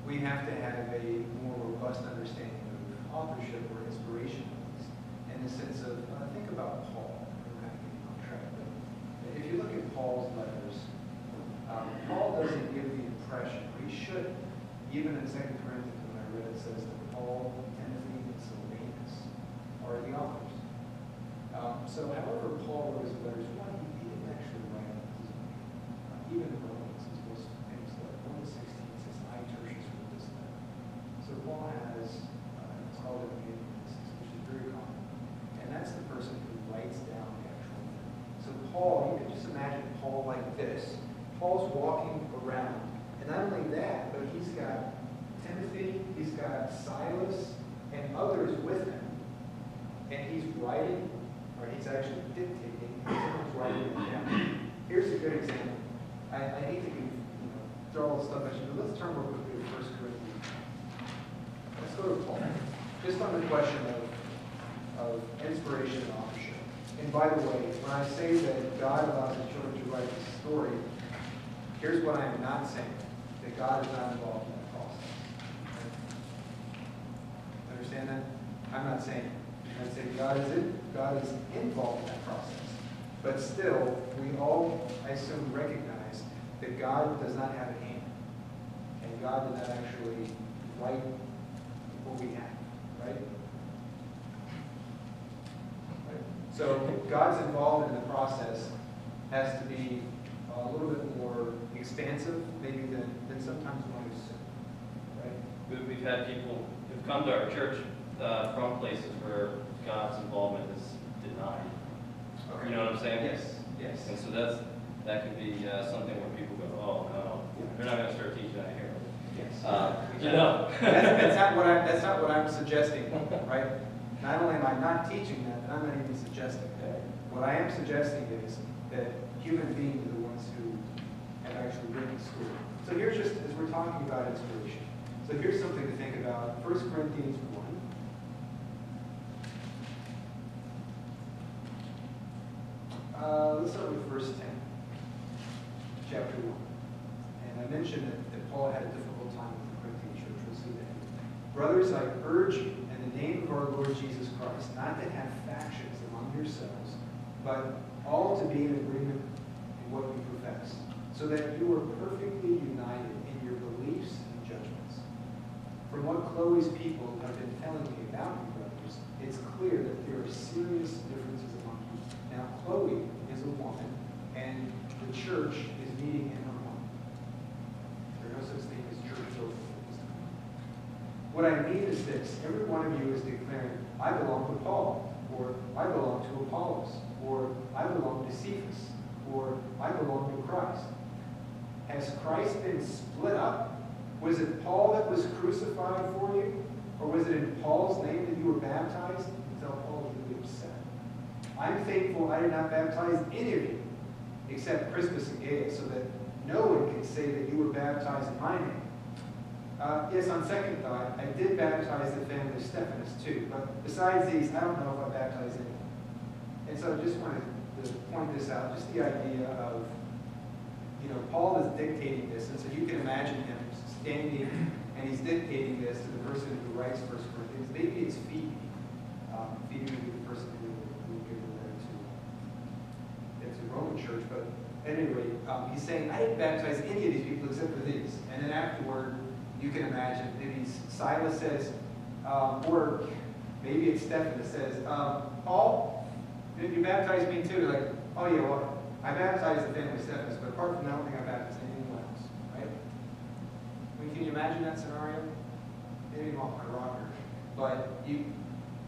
we have to have a more robust understanding of authorship or inspiration, in the sense of, think about Paul. I'm kind of getting on track, but if you look at Paul's letters, Paul doesn't give the impression, or he should, even in 2 Corinthians, when I read it, says that Paul, Timothy, and Silvanus are the authors. So however Paul wrote his letters, he didn't actually write on his own. Even in Romans, his most famous letter, Romans 16 says, I, Tertius, wrote this letter. So Paul has, it's called a amanuensis, which is very common. And that's the person who writes down the actual letter. So Paul, you can just imagine Paul like this. Paul's walking around. And not only that, but he's got Timothy, he's got Silas, and others with him. And he's writing, or he's actually dictating, and someone's writing it down. Here's a good example. I hate to throw all this stuff at you, but let's turn real quickly to 1 Corinthians. Let's go to Paul. Just on the question of inspiration and authorship. And by the way, when I say that God allows his children to write this story, here's what I am not saying, that God is not involved in that process. Understand that? I'm not saying it. I'm saying God is involved in that process. But still, we all, I assume, recognize that God does not have a hand. And God did not actually write what we have, right? So God's involvement in the process has to be a little bit more expansive, maybe than sometimes we might assume, right? We've had people who've come to our church from places where God's involvement is denied. Okay. You know what I'm saying? Yes, yes. And so that could be something where people go, oh no, they're not going to start teaching that here. Yes. That's not what I'm suggesting, right? Not only am I not teaching that, but I'm not even suggesting that. What I am suggesting is that human beings are the ones who have actually written the story. So here's just, as we're talking about inspiration, so here's something to think about. 1 Corinthians 1. Let's start with verse 10, chapter 1. And I mentioned that Paul had a difficult time with the Corinthian church. We'll see that. Brothers, I urge you, in the name of our Lord Jesus Christ, not to have factions among yourselves, but all to be in agreement in what you profess, so that you are perfectly united in your beliefs and judgments. From what Chloe's people have been telling me about you, brothers, it's clear that there are serious differences among you. Now, Chloe is a woman, and the church is meeting in her home. There are no such thing as church over at this time. What I mean is this: every one of you is declaring, I belong to Paul, or I belong to Apollos, or I belong to Cephas, or I belong to Christ. Has Christ been split up? Was it Paul that was crucified for you? Or was it in Paul's name that you were baptized? Until Paul was really upset. I'm thankful I did not baptize any of you, except Crispus and Gaius, so that no one can say that you were baptized in my name. Yes, on second thought, I did baptize the family of Stephanus too, but besides these, I don't know if I baptized anyone. And so I just wanted to point this out, just the idea of, Paul is dictating this, and so you can imagine him standing and he's dictating this to the person who writes 1 Corinthians. Maybe it's Phoebe. Phoebe would be the person who gave the letter to the Roman church, but at any rate, he's saying, I didn't baptize any of these people except for these. And then afterward, you can imagine, maybe Silas says, or maybe it's Stephen that says, Paul, you baptized me too. Like, oh yeah, well, I baptized the family of Stephanus, but apart from that, I don't think I baptized anyone else, right? I mean, can you imagine that scenario? Maybe I'm off my rocker. But you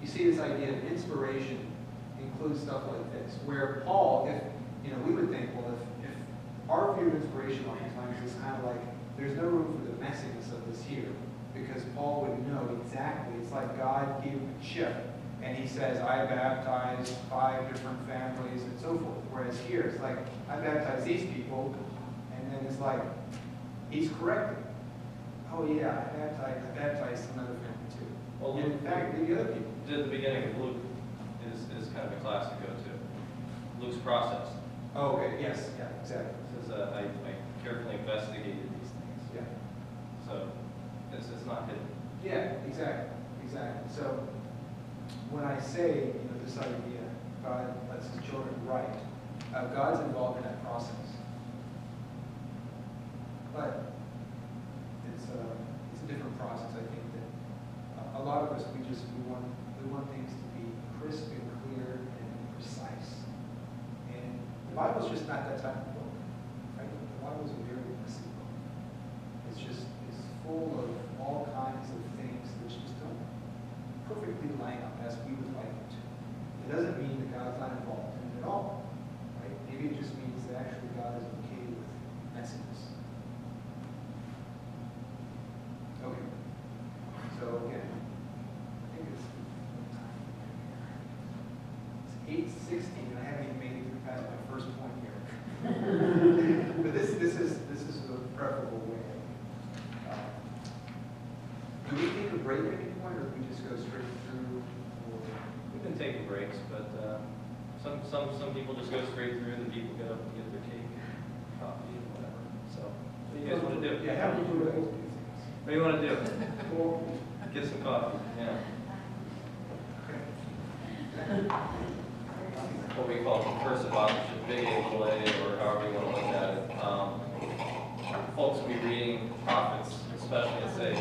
see this idea of inspiration includes stuff like this, where Paul, if, we would think, well, if our view of inspiration oftentimes is kind of like, there's no room for the messiness of this here, because Paul would know exactly. It's like God gave him a chip, and he says, I baptized 5 different families, and so forth. Whereas here, it's like, I baptized these people, and then it's like, he's correcting. Oh yeah, I baptized another family too. Well, And in fact, maybe other people. At the beginning of Luke, is kind of a classic go-to. Luke's process. Oh, okay, yes, yeah, exactly. Says, I carefully investigated these things. Yeah. So it's not hidden. Yeah, exactly, exactly. So when I say, this idea, God lets his children write, God's involved in that process. But it's a different process. I think that a lot of us, we want things to be crisp and clear and precise. And the Bible's just not that type of book. Right? The Bible's a very messy book. It's full of all kinds of things that just don't perfectly line up as we would like it to. It doesn't mean that God's not involved in it at all. Right? Maybe it just means that actually God is okay with messiness. Okay. So again, I think it's 8:16, and I haven't even made it past my first point here. But this is a preferable way. Do we take a break at any point, or do we just go straight through? We've been taking breaks, but some people just go straight through. The people get up and get their cake, coffee, and whatever. So, what do you guys want to do? Yeah, how do you do those two things? What do you want to do? Get some coffee. Yeah. What we call cursive authorship, big A, little a, or however you want to look at it. Folks will be reading prophets, especially, and say,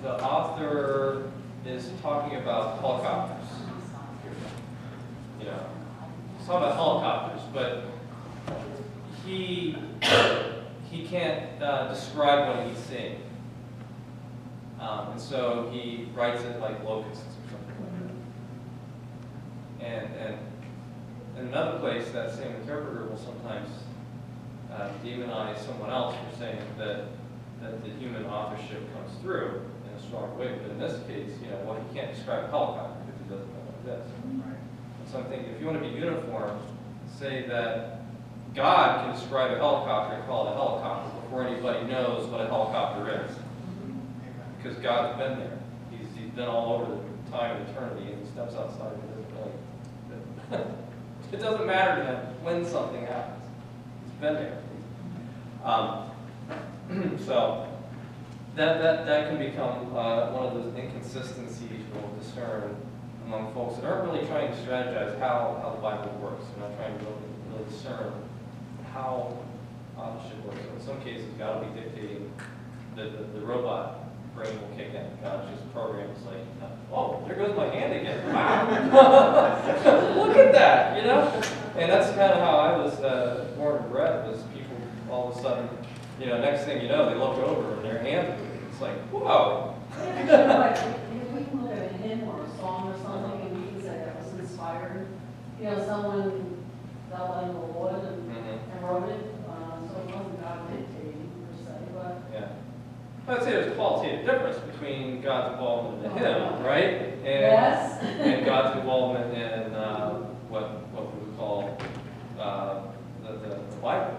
the author is talking about helicopters. He's talking about helicopters, but he can't describe what he's seeing. And so he writes it like locusts or something like that. And in another place, that same interpreter will sometimes demonize someone else for saying that the human authorship comes through in a strong way. But in this case, he can't describe a helicopter because he doesn't know what it is. Right. So I'm thinking, if you want to be uniform, say that God can describe a helicopter and call it a helicopter before anybody knows what a helicopter is. Because God's been there. He's been all over the time and eternity, and he steps outside and doesn't really. It doesn't matter to him when something happens. He's been there. So that can become one of those inconsistencies we'll discern among folks that aren't really trying to strategize how the Bible works. They're not trying to really discern how authorship works. So in some cases, God will be dictating the robot brain will kick in. God's just programmed. It's like, oh, there goes my hand again. Wow. Look at that, And that's kind of how I was born and bred, was people all of a sudden, next thing you know, they look over and their hand's moving. It's like, whoa. If we can look at a hymn or a song or something, and we can say that was inspired, someone felt like the Lord and wrote it, so it wasn't God dictating per se, but. Yeah. I'd say there's a qualitative difference between God's involvement in the hymn, right? Yes. And God's involvement in what we would call the Bible,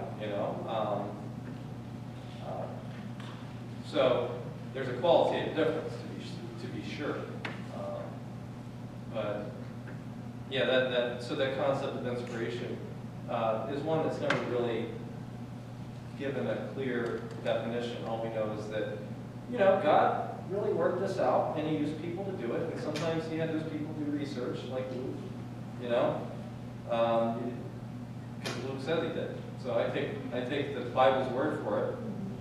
So there's a qualitative difference to be sure. But yeah, so that concept of inspiration is one that's never really given a clear definition. All we know is that, God really worked this out, and he used people to do it, and sometimes he had those people do research, like Luke, because Luke says he did. So I take the Bible's word for it,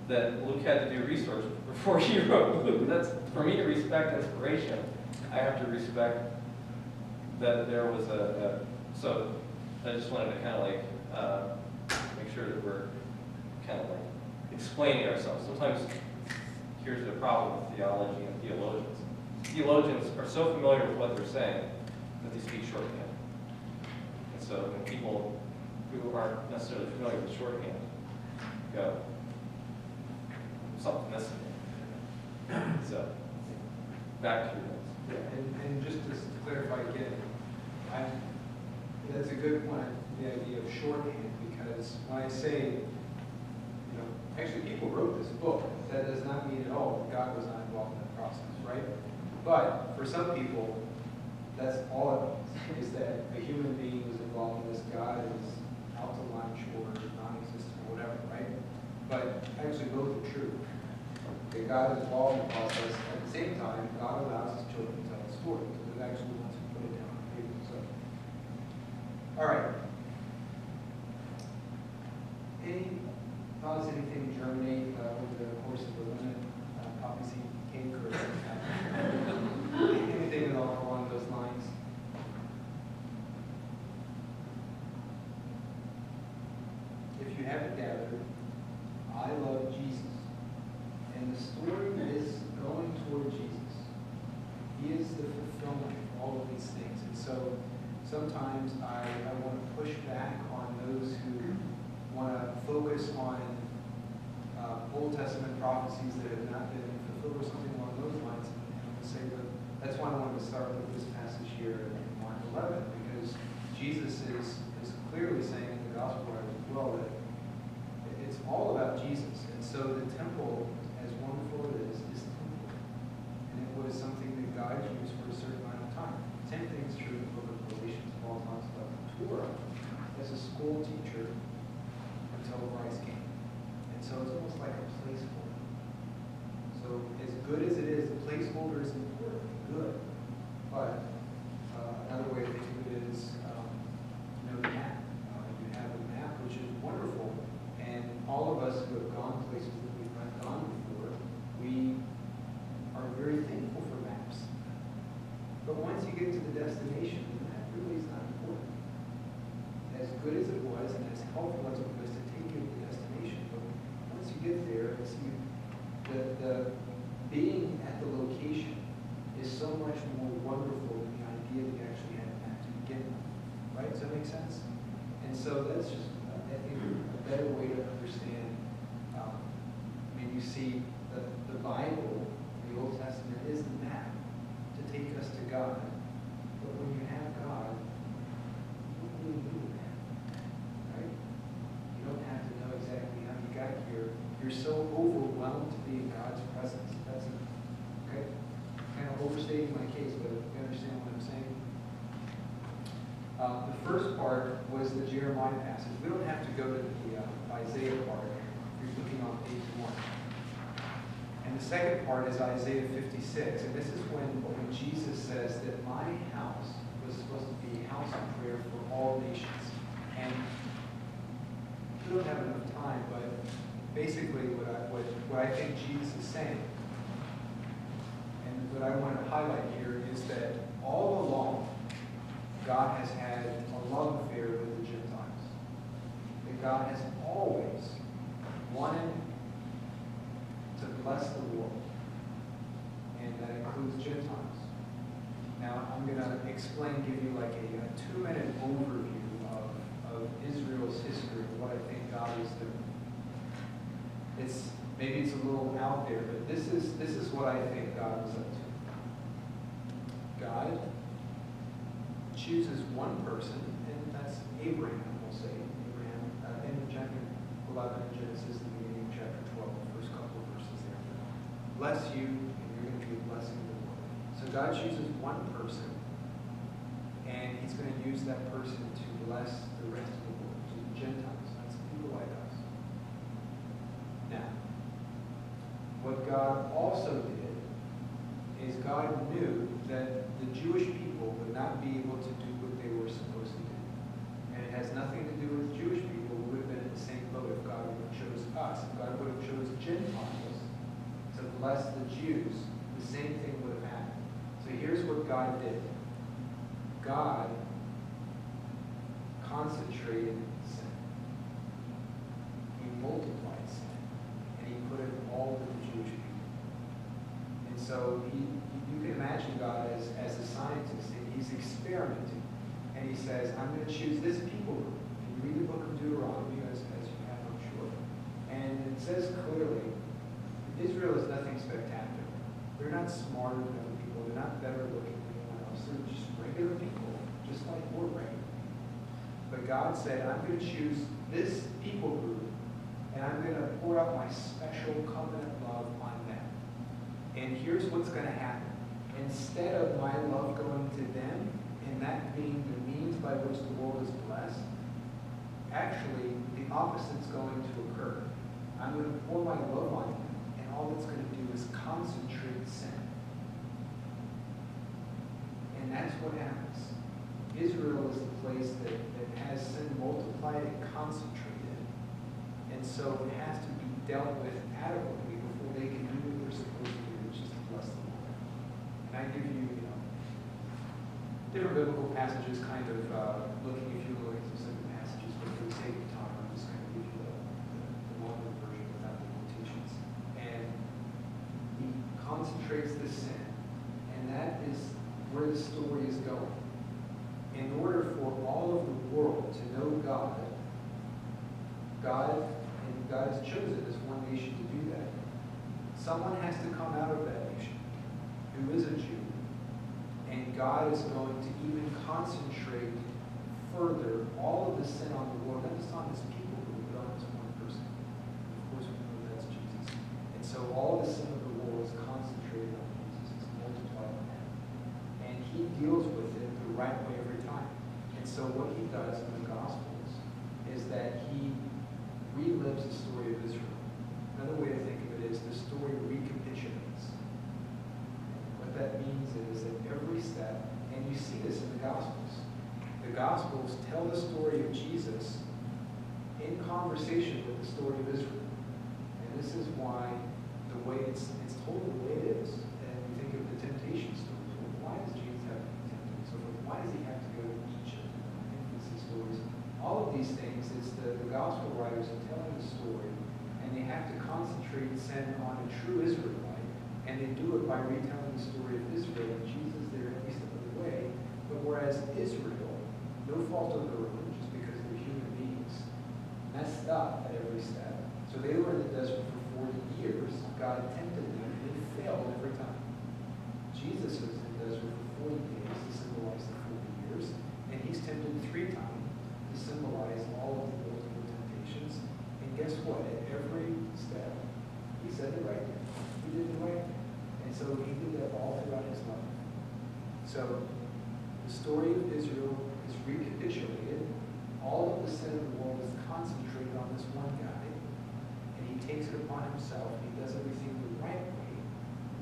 that Luke had to do research before he wrote Luke. That's, for me to respect inspiration, I have to respect that there was so I just wanted to kind of make sure that we're kind of explaining ourselves. Sometimes here's the problem with theology and theologians. Theologians are so familiar with what they're saying that they speak shorthand. And so when people who aren't necessarily familiar with shorthand go, something missing. So, back to your notes. Yeah, and just to clarify again, that's a good one, the idea of shorthand, because when I say, actually people wrote this book. That does not mean at all that God was not involved in that process, right? But for some people, that's all it means, is that a human being was involved in this. God is out to lunch or non-existent or whatever, right? But actually both are true. Okay, God is involved in the process. At the same time, God allows his children to tell the story. So they're actually the ones who put it down on paper. So, all right. Any thoughts, anything germinate over the course of the limit? Poppy seed cake or anything along those lines? If you haven't gathered, I love Jesus. And the story is going toward Jesus. He is the fulfillment of all of these things. And so sometimes I want to push back on those who want to focus on Old Testament prophecies that have not been fulfilled or something along those lines. And I would say that that's why I wanted to start with this passage here in Mark 11, because Jesus is clearly saying in the gospel writers as well that it's all about Jesus. And so the temple, as wonderful as it is temple. And it was something that God used for a certain amount of time. Same thing is true in the book of Galatians. Paul talks about the Torah as a school teacher until Christ came. And so it's almost like a placeholder. So as good as it is, the placeholder is important, good. But another way to think of it is, the map. You have a map, which is wonderful. And all of us who have gone places that we've not gone before, we are very thankful for maps. But once you get to the destination, the map really is not important. As good as it was and as helpful as it was to take you to the destination, but once you get there, the being at the location is so much more wonderful than the idea that you actually had a map to begin with. Right? Does that make sense? And so that's just, I think, a better way to understand. You see the Bible, the Old Testament, is the map to take us to God. But when you have God, you don't really need a map. Right? You don't have to know exactly how you got here. You're so overwhelmed to be in God's presence. That's it. Okay? Kind of overstating my case, but you understand what I'm saying? The first part was the Jeremiah passage. We don't have to go to the Isaiah part. You're looking on page 1. And the second part is Isaiah 56. And this is when Jesus says that my house was supposed to be a house of prayer for all nations. And we don't have enough time, but basically what I think Jesus is saying, and what I want to highlight here, is that all along, God has had a love affair with the Gentiles. That God has always wanted to bless the world. And that includes Gentiles. Now, I'm going to give you like a 2-minute overview of Israel's history and what I think God is doing. Maybe it's a little out there, but this is what I think God was up to. God chooses one person, and that's Abraham, we'll say. Abraham, in chapter 11 in Genesis, the beginning of chapter 12, the first couple of verses there. Bless you, and you're going to be a blessing to the world. So God chooses one person, and he's going to use that person to bless the rest of the world, to the Gentiles. That's people like us. Now, what God also did is God knew that the Jewish people would not be able to do what they were supposed to do. And it has nothing to do with Jewish people. We would have been in the same boat if God would have chose us. If God would have chose Gentiles to bless the Jews, the same thing would have happened. So here's what God did. God concentrated sin. He multiplied sin. And he put it all with the Jewish people. And so you can imagine God as a scientist, and he's experimenting. And he says, I'm going to choose this people group. If you read the book of Deuteronomy, as you have, I'm sure. And it says clearly, Israel is nothing spectacular. They're not smarter than other people. They're not better looking than anyone else. They're just regular people, just like we're regular. But God said, I'm going to choose this people group and I'm going to pour out my special covenant love on them. And here's what's going to happen. Instead of my love going to them, and that being the means by which the world is blessed, actually, the opposite's going to occur. I'm going to pour my love on them, and all it's going to do is concentrate sin. And that's what happens. Israel is the place that has sin multiplied and concentrated. And so it has to be dealt with adequately before they can do what they're supposed to do, which is to bless the Lord. And I give you, different biblical passages, kind of looking, if you look at specific passages, but for the sake of time, I'm just going to give you the longer version without the quotations. And he concentrates the sin, and that is where the story is going. In order for all of the world to know God has chosen as one nation to do that. Someone has to come out of that nation who is a Jew. And God is going to even concentrate further all of the sin on the world, not just on his people, but on this one person. Of course, we know that's Jesus. And so all the sin of the world is concentrated on Jesus. It's multiplied on him. And he deals with it the right way every time. And so what he does in the Gospels is that he relives the story of Israel. Another way to think of it is the story recapitulates. What that means is that every step, and you see this in the Gospels tell the story of Jesus in conversation with the story of Israel. And this is why the way it's told the way it is. And you think of the temptation stories. Well, why does Jesus have to be tempted? So why does he have to go to Egypt? Infancy stories. All of these things is the gospel writers are telling the story, and they have to concentrate sin on a true Israelite. And they do it by retelling the story of Israel and Jesus there every step of the way. But whereas Israel, no fault of their own, just because they're human beings, messed up at every step. So they were in the desert for 40 years. God tempted them, and they failed every time. Jesus was in the desert for 40 days to symbolize the 40 years. And he's tempted 3 times to symbolize all of the multiple temptations. And guess what? At every step, he said the right thing. He did the right thing. And so he did that all throughout his life. So the story of Israel is recapitulated. All of the sin of the world is concentrated on this one guy. And he takes it upon himself. He does everything the right way.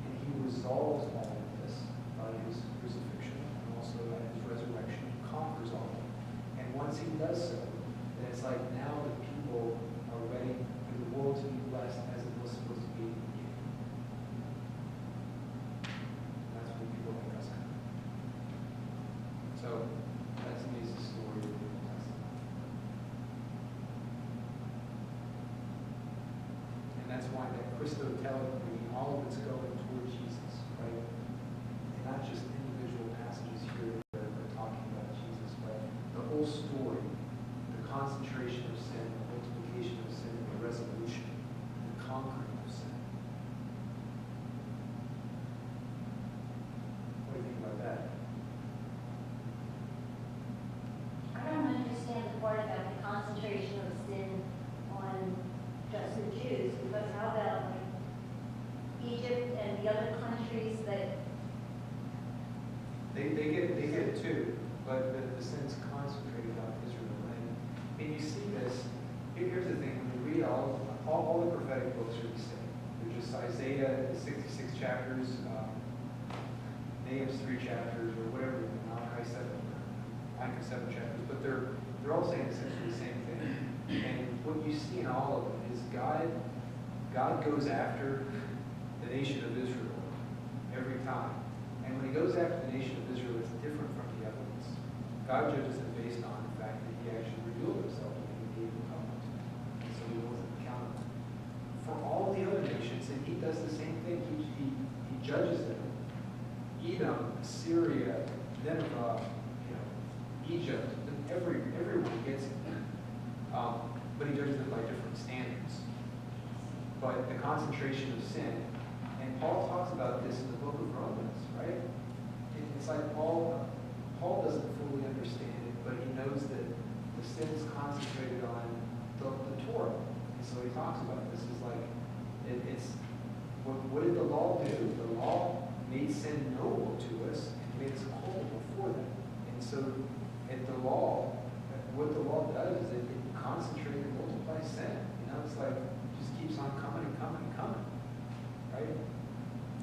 And he resolves all of this by his crucifixion and also by his resurrection. He conquers all of it. And once he does so, then it's like now the people are ready for the world to be blessed as it was supposed to be. So that's an amazing story of the Old Testament. And that's why that Christotelically, all of it's going toward Jesus, right? And not just individual passages here that are talking about Jesus, but the whole story, the concentration of sin, the multiplication of sin, the resolution, the conquering of sin. What do you think about that? I don't understand the part about the concentration of sin on just the Jews, because how about like Egypt and the other countries that? They get it too, but the sin's concentrated on Israel. And you see this, here's the thing, when you read all the prophetic books are the same. They're just Isaiah, 66 chapters, Nahum's 3 chapters, or whatever, Malachi 7 chapters, but they're all saying essentially the same thing. And what you see in all of them is God goes after the nation of Israel every time. And when he goes after the nation of Israel, it's different from the other ones. God judges it based on the fact that he actually revealed himself and he gave him covenant. And so he wasn't accountable. For all the other nations, and he does the same thing. He judges them. Edom, Syria, Nineveh, Egypt, everyone gets it. But he judges them by different standards. But the concentration of sin, and Paul talks about this in the book of Romans, right? It's like Paul doesn't fully understand it, but he knows that the sin is concentrated on the Torah. And so he talks about this is like, what did the law do? The law made sin knowable to us and made us culpable for them. And so, at the law, what the law does is it concentrates and multiplies sin. It's like, it just keeps on coming and coming and coming, right?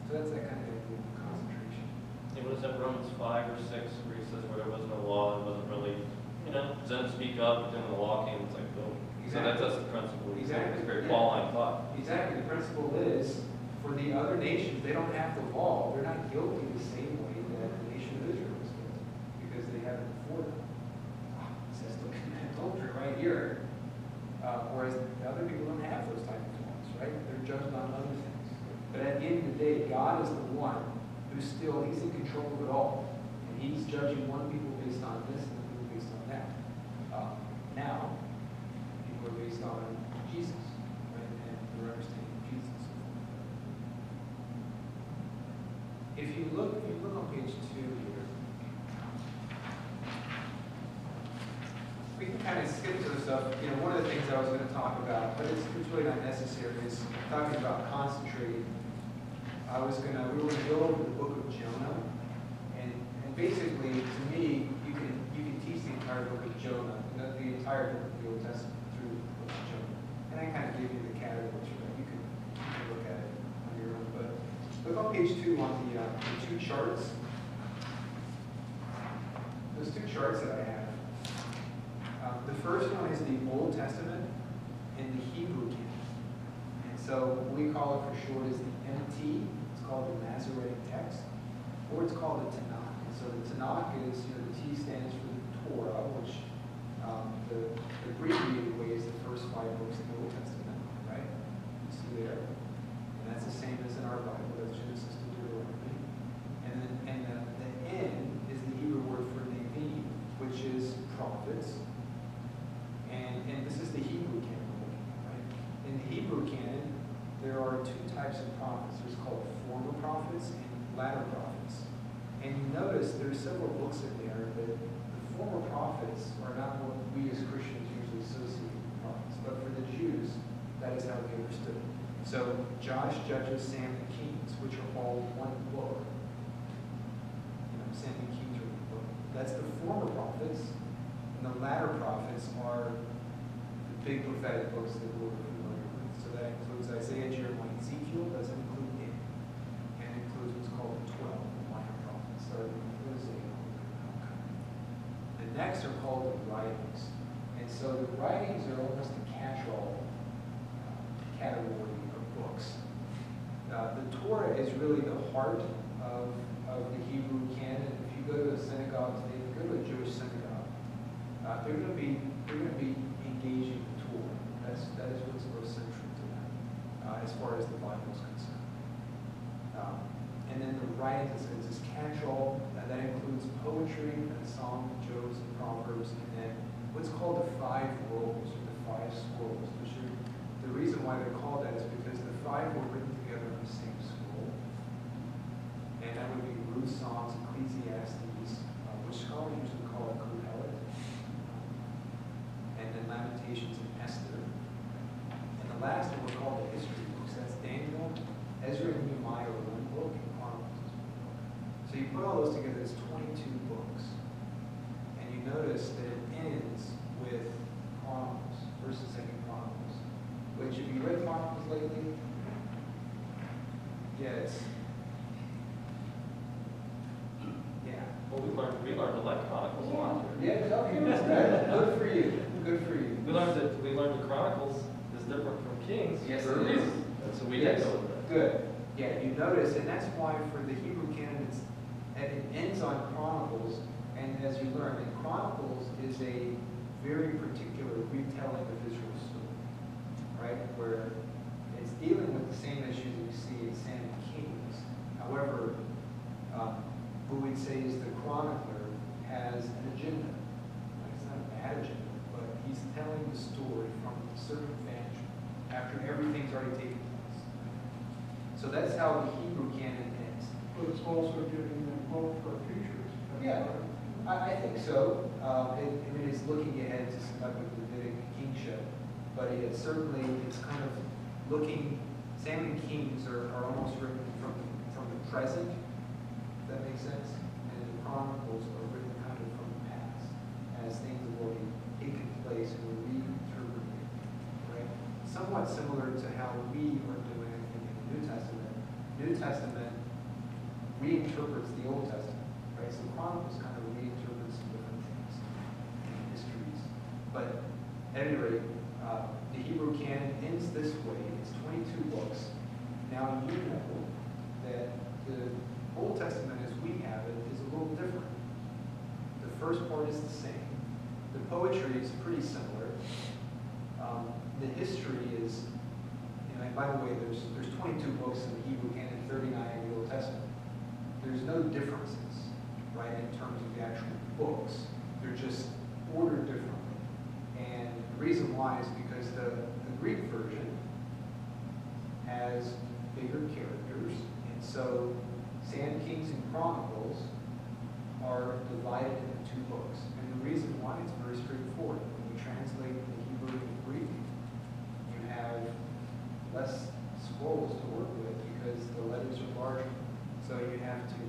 So that's that kind of idea of concentration. Yeah, what is that, Romans 5 or 6, where he says where there was no law, it wasn't really, didn't speak up, but then when the law came, it's like, boom. So that's the principle. Exactly. It's very Pauline thought. Exactly. The principle is, for the other nations, they don't have the law. They're not guilty the same way that the nation of Israel was guilty, because they have it before them. It says, look at adultery right here. Whereas the other people don't have those type of laws, right? They're judged on other things. But at the end of the day, God is the one who's he's in control of it all. And he's judging one people based on this and people based on that. Now, people are based on Jesus, right? And their understanding of Jesus. If you look on page 2 here, we can kind of skip to the stuff. One of the things I was going to talk about, but it's really not necessary, is talking about concentrating. We were going to go over the book of Jonah, and basically, to me, you can teach the entire book of Jonah, the entire book of the Old Testament through the book of Jonah. And I kind of gave you the categories for that. You can look at it on your own. But look on page 2 on the 2 charts. Those 2 charts that I have. The first one is the Old Testament and the Hebrew canon. And so what we call it for short is the MT. It's called the Masoretic text, or it's called the Tanakh. And so the Tanakh is, the T stands for the Torah, which the abbreviated way is the first 5 books of the Old Testament, right? You see there. And that's the same as in our Bible. That's Genesis to Deuteronomy. And the N is the Hebrew word for Nevi'im, which is prophets. And this is the Hebrew canon, right? In the Hebrew canon, there are 2 types of prophets. There's called former prophets and latter prophets. And you notice there's several books in there that the former prophets are not what we as Christians usually associate with prophets. But for the Jews, that is how they understood it. So Josh, Judges, Sam, and Kings, which are all one book. Sam and Kings are one book. That's the former prophets. And the latter prophets are the big prophetic books that we're familiar with. So that includes Isaiah, Jeremiah, Ezekiel. Doesn't include Daniel. And it includes what's called the 12, the minor prophets, starting with Hosea. The next are called the writings. And so the writings are almost a catch-all category of books. The Torah is really the heart of the Hebrew canon. If you go to a synagogue today, if you go to a Jewish synagogue, they're going to be engaging the Torah. That is what's most central to them, as far as the Bible is concerned. And then the writings is this catch-all that includes poetry and Psalms, Jobs, and Proverbs, and then what's called the 5 rolls or the 5 scrolls. The reason why they're called that is because the 5 were written together on the same scroll, and that would be Ruth, Psalms, Ecclesiastes, which scholars usually call it Kohelet. And then Lamentations and Esther. And the last one we're called the history books. That's Daniel, Ezra, and Nehemiah are one book, and Chronicles is one book. So you put all those together, it's 22 books. And you notice that it ends with Chronicles, 1st and 2nd Chronicles. Which, have you read Chronicles lately? Yeah, Well, we learned to like Chronicles a lot. yeah, okay, good for you. Good for you. We learned that Chronicles is different from Kings Yes, for a it is. reason. And so we Yes. did know that. Good. Yeah, you notice, and that's why for the Hebrew canon, it ends on Chronicles, and as you learn, and Chronicles is a very particular retelling of Israel's story, right? Where it's dealing with the same issues that you see in Sam and Kings. However, what we'd say is the chronicler has an agenda. It's not a bad agenda, but he's telling the story from a certain vantage point after everything's already taken place. So that's how the Hebrew canon ends. But it's also giving them hope for futures. Yeah, I think so. It's looking ahead to some type of Davidic kingship. but certainly it's kind of looking, Sam and Kings are almost written from the present, if that makes sense, and the Chronicles are written kind of from the past, as things have already taken place and we're reinterpreting, right? Somewhat similar to how we are doing it in the New Testament. New Testament reinterprets the Old Testament, right? So Chronicles kind of reinterprets some different things and histories. But at any rate, the Hebrew canon ends this way. It's 22 books. Now you know that the Old Testament as we have it is a little different. The first part is the same. The poetry is pretty similar. The history is, and by the way, there's 22 books in the Hebrew canon, 39 in the Old Testament. There's no differences, right, in terms of the actual books. They're just ordered differently. And the reason why is because the Greek version has bigger characters, and so Sam, Kings, and Chronicles are divided into two books. And the reason why is very straightforward. When you translate the Hebrew and Greek, you have less scrolls to work with because the letters are larger. So you have to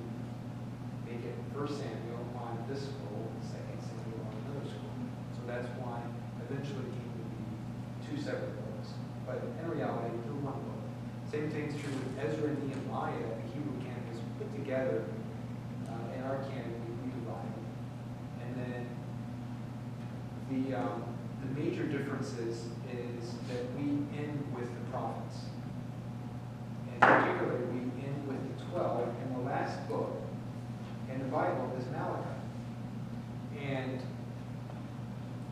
make it 1 Samuel on this scroll and 2 Samuel on another scroll. So that's why eventually it came to be two separate books. But in reality, they're one book. Same thing's true with Ezra and Nehemiah. The Hebrew canon is put together. In our canon, we divide. And then the major differences is that we end with the prophets. And particularly, we end with the 12, and the last book in the Bible is Malachi. And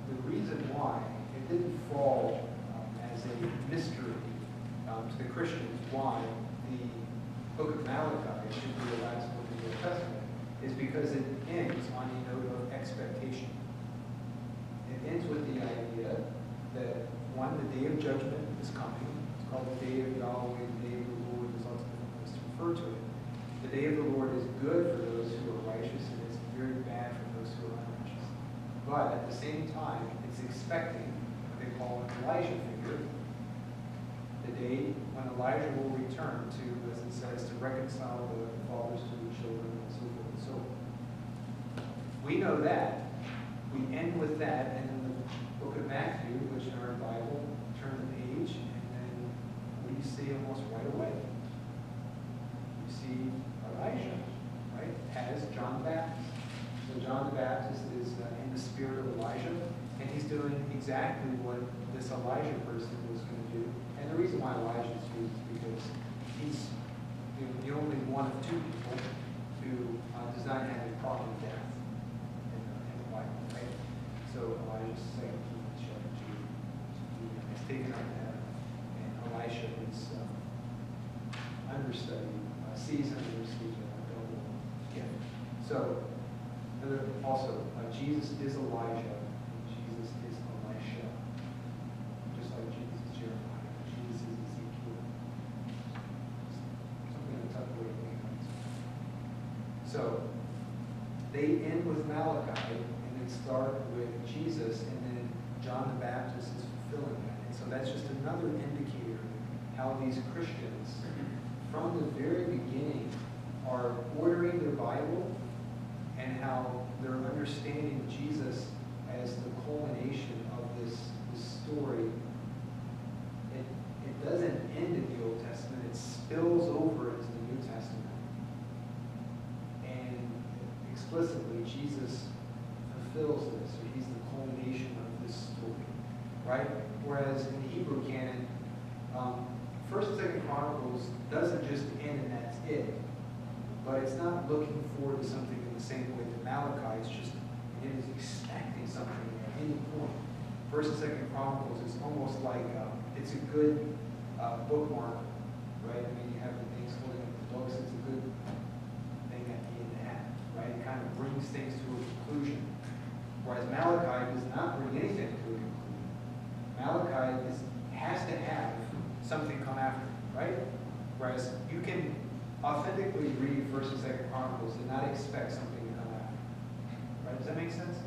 the reason why it didn't fall as a mystery to the Christians why the book of Malachi should be the last book of the Old Testament is because it ends on a note of expectation. It ends with the idea that, one, the day of judgment is coming. It's called the day of Yahweh, the day of the Lord. There's lots of different ways to refer to it. The day of the Lord is good for those who are righteous, and it's very bad for those who are unrighteous. But at the same time, it's expecting what they call an Elijah figure, the day when Elijah will return to, as it says, to reconcile the fathers to the children, and so forth and so forth. We know that. We end with that, and in the book of Matthew, which in our Bible, turn the page, and then what do you see almost right away? You see Elijah, right, as John the Baptist. So John the Baptist is in the spirit of Elijah, and he's doing exactly what this Elijah person was going to do. And the reason why Elijah is used is because he's the only one of two people who does not have a problem with death in the Bible, right? So Elijah's second king is shown to is taken up to heaven, and Elisha is understudy, sees him and receives a double gift. So also, Jesus is Elijah, and Jesus is Elisha, just like Jesus is Jeremiah, Jesus is Ezekiel. Something to tuck away in the So they end with Malachi, and they start with Jesus, and then John the Baptist is fulfilling that. And so that's just another indicator how these Christians, from the very beginning, are ordering their Bible, and how they're understanding Jesus as the culmination of this story. It doesn't end in the Old Testament, it spills over into the New Testament. And explicitly, Jesus fulfills this, or he's the culmination of this story, right? Whereas in the Hebrew canon, 1st and 2nd Chronicles doesn't just end and that's it, but it's not looking forward to something in the same way that Malachi is just, it is expecting something at any point. 1st and 2nd Chronicles is almost like, it's a good bookmark, right? I mean, you have the things holding up the books, it's a good thing at the end to have, right? It kind of brings things to a conclusion. Whereas Malachi does not bring anything to a conclusion. Malachi has to have something come after, right? Whereas you can authentically read 1st and 2nd Chronicles and not expect something to come after. Right? Does that make sense?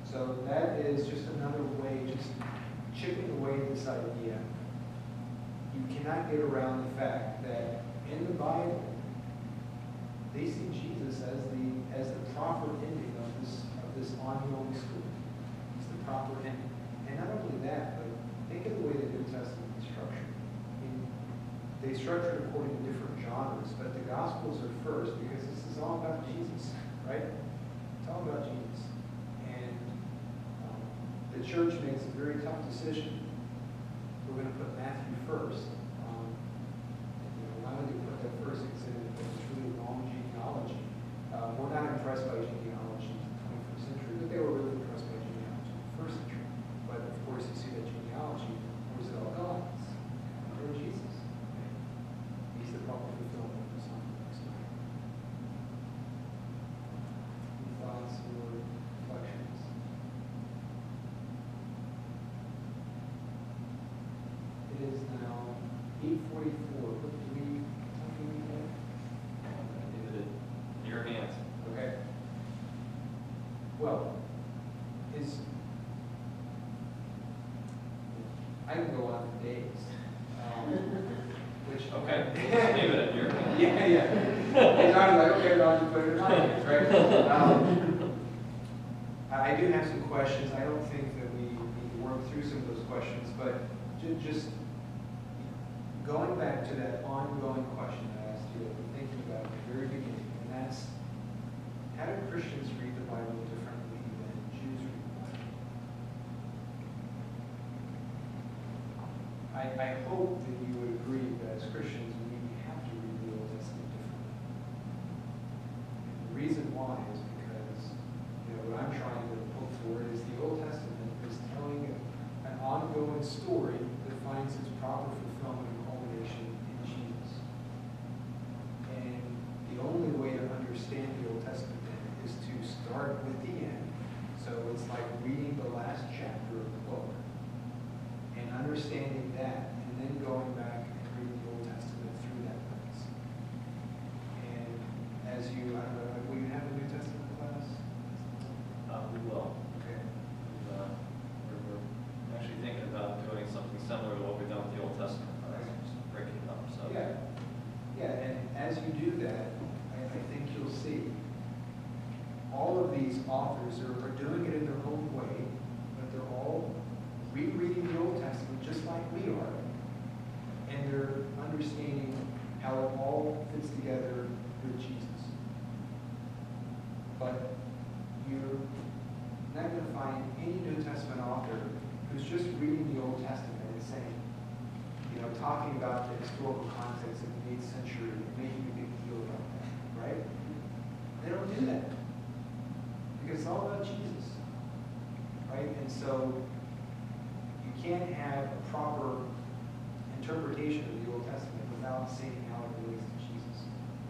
So that is just another way, just chipping away at this idea, you cannot get around the fact that in the Bible, they see Jesus as the proper ending of this ongoing story. He's the proper ending. And not only that, but think of the way the New Testament is structured. I mean, they structure it according to different genres, but the Gospels are first because this is all about Jesus, right? It's all about Jesus. And the church makes a very tough decision. We're going to put Matthew first. Why would they put that first? Because it's really long genealogy. We're not impressed by genealogy in the 21st century, but they were really impressed by genealogy in the first century. But of course, you see that genealogy, where's it all gone? It's Lord Jesus. Right? He's the proper fulfillment of the Son of Christ. Any thoughts or reflections? It is now 8:44. What do we have? Leave it in your hands. Okay. Well, I can go on for days. Which Okay, leave it in your hands. yeah. And I'm like, okay, I'll just put it in my hands, right? I do have some questions. I don't think that we need to work through some of those questions, but just going back to that ongoing question I asked you, thinking about at the very beginning, and that's, how do Christians read the Bible differently than Jews read the Bible? I hope that you would agree that as Christians we have to read the Old Testament differently. And the reason why is because what I'm trying to look for is the Old Testament is telling an ongoing story that finds its proper fulfillment and culmination in Jesus. And the only way to understand the Old Testament then is to start with the end. So it's like reading the last chapter of the book and understanding that, and then going back and reading the Old Testament through that lens. And as you, I don't know, will you have a New Testament class? We will. Okay. We're actually thinking about doing something similar to what we've done with the Old Testament, just breaking it up. So Yeah, and as you do that, I think you'll see all of these authors are doing it in their own way, but they're all rereading the Old Testament just like we are, and they're understanding how it all fits together with Jesus. But you're not going to find any New Testament author who's just reading the Old Testament and saying, talking about the historical context of the 8th century and making a big deal about that, right? They don't do that. Because it's all about Jesus, right? And so you can't have a proper interpretation of the Old Testament without seeing how it relates to Jesus.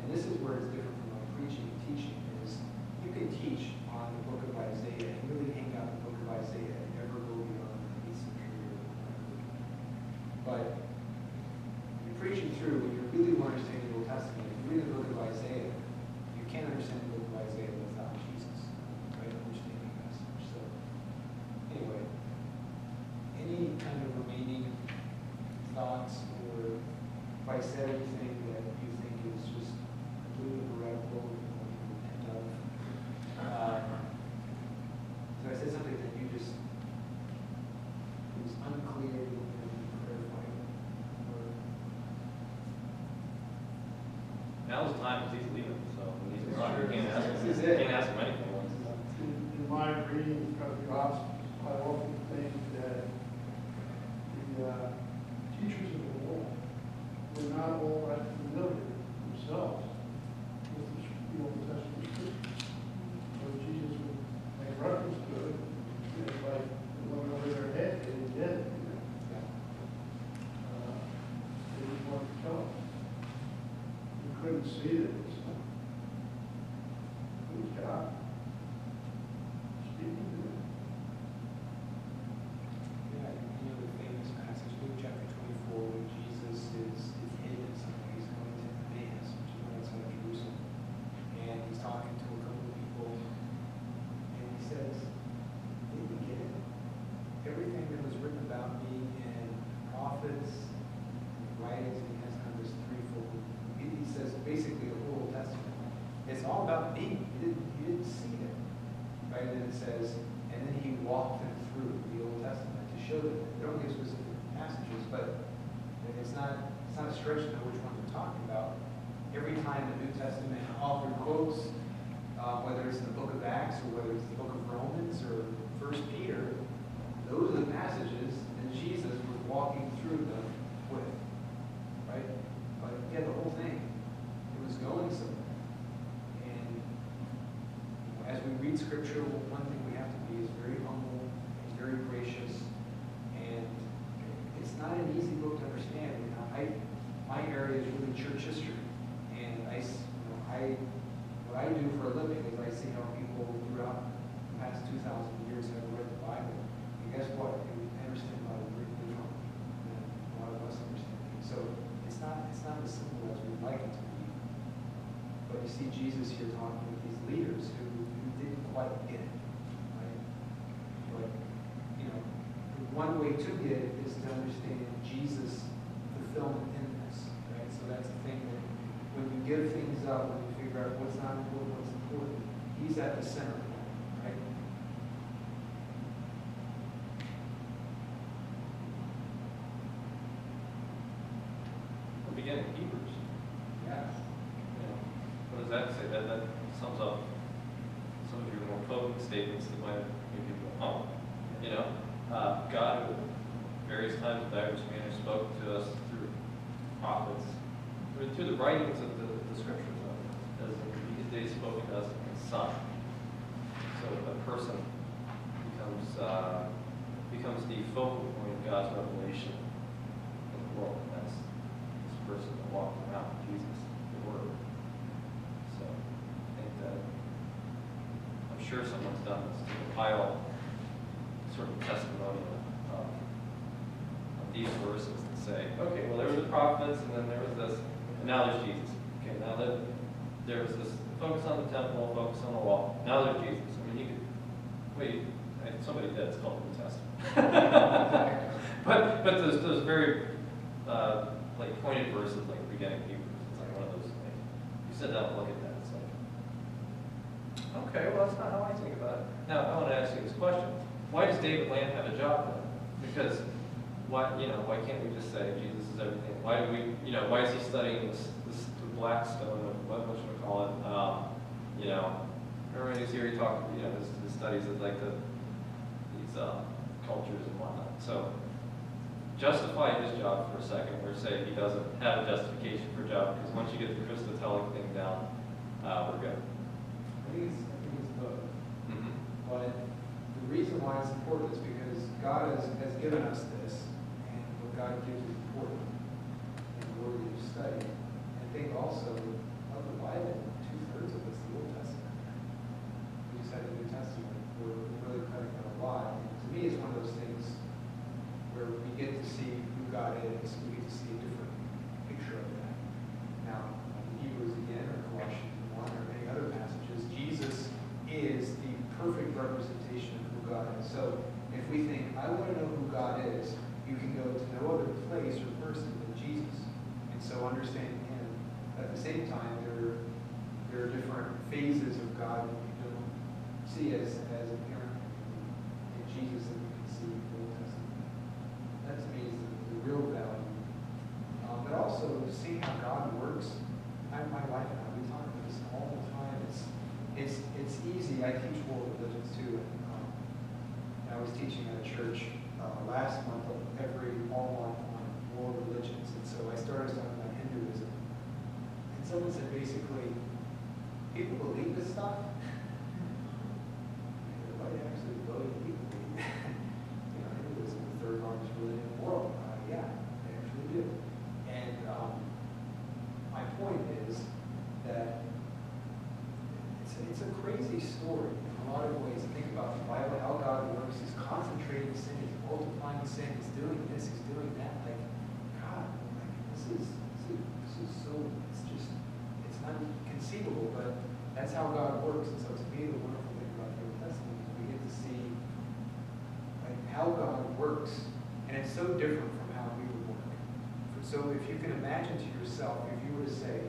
And this is where it's different from like preaching and teaching, is you can teach on the book of Isaiah and really hang out the book of Isaiah and never go beyond the 8th century or whatever. But you're preaching through, when you really want to understand the Old Testament, if you read the book of Isaiah, you can't understand the book of Isaiah without Jesus, right? Understanding the message. So, anyway, any kind of remaining thoughts, or if I said anything that you think is just completely heretical or repent of, so I said something that you just, it was unclear, you want to clarify, or now's the time, because he's leaving, so when he's This is gone, true. you can't ask him. This is You it. can't ask him anything. In my reading of the Gospels, I often think that the teachers of the law were not all that familiar themselves with the Old Testament scriptures. So Jesus would make reference to it, and it's like it went over their head, they didn't get it. They didn't want to tell us. You couldn't see that it was God speaking to them. yeah, the famous passage, Luke chapter 24, when Jesus is hidden in some ways, then it says, and then he walked them through the Old Testament to show them. They don't give specific passages, but it's not a stretch to know which ones we're talking about. Every time the New Testament author quotes, whether it's in the book of Acts or whether it's the book of Romans or 1 Peter, those are the passages that Jesus was walking through them with, right? But yeah, the whole thing, it was going somewhere. And as we read Scripture, one thing we have to be is very humble, and very gracious, and it's not an easy book to understand. My area is really church history, and what I do for a living is I see how people throughout the past 2,000 years have read the Bible. And guess what? They understand the Bible very differently than a lot of us understand things. So it's not as simple as we'd like it to be. But you see Jesus here talking with these leaders who didn't quite get it, right? But one way to get it is to understand Jesus' fulfillment in this, right? So that's the thing that when you give things up, when you figure out what's not important, what's important, he's at the center of that, right? The beginning of Hebrews. Yeah. What does that say? That sums up some of your more potent statements that might make people go, God, at various times in diverse manners, spoke to us through prophets, through the writings of the Scriptures, as in these days spoken to us in the Son. So a person becomes the focal point of God's revelation in the world. And that's this person that walked around with Jesus, the Word. So I think that I'm sure someone's done this to compile sort of testimony of these verses and say, okay, well, there were the prophets, and then there was this, and now there's Jesus. Okay, now that there was this focus on the temple, focus on the wall, now there's Jesus. I mean, you could, wait, somebody did, it's called the New Testament. but those very, like, pointed verses, like the beginning of Hebrews, it's like one of those, like, you sit down and look at that, it's like, okay, well, that's not how I think about it. Now, I want to ask you this question. Why does David Land have a job then? Because why can't we just say Jesus is everything? Why do we, why is he studying this the Blackstone of what should we call it? Remember when he was here, he talked, his studies of like these cultures and whatnot. So justify his job for a second, or say he doesn't have a justification for a job, because once you get the Christotelic thing down, we're good. I think it's both. Mm-hmm. But the reason why it's important is because God has given us this, and what God gives is important and worthy of study. I think also of the Bible, 2/3 of it's the Old Testament. We just had the New Testament. We're really cutting out a lot. And to me, it's one of those things where we get to see who God is. We get to see a different picture of that. Now, in Hebrews again, or Colossians 1, or any other passages, Jesus is the perfect representation of who God is. So if we think, I want to know who God is, you can go to no other place or person than Jesus. And so understanding him. At the same time, there are different phases of God that we don't see as apparent in Jesus that we can see in the Old Testament. That to me is the real value. But also seeing how God works. My wife and I, we talk about this all the time. It's easy. I teach world religions too. And I was teaching at a church last month all month on world religions. And so I started talking about Hinduism. And someone said basically, people believe this stuff? Everybody actually believe people believe Hinduism is the third largest religion in the world. Yeah, they actually do. And my point is that it's a crazy story in a lot of ways. Think about the Bible, how God works. He's concentrating sin, he's multiplying sin, he's doing this, he's doing that. Like, God, this is so, it's inconceivable, but that's how God works. And so to me, the wonderful thing about the Old Testament is we get to see how God works, and it's so different from how we would work. So if you can imagine to yourself, if you were to say,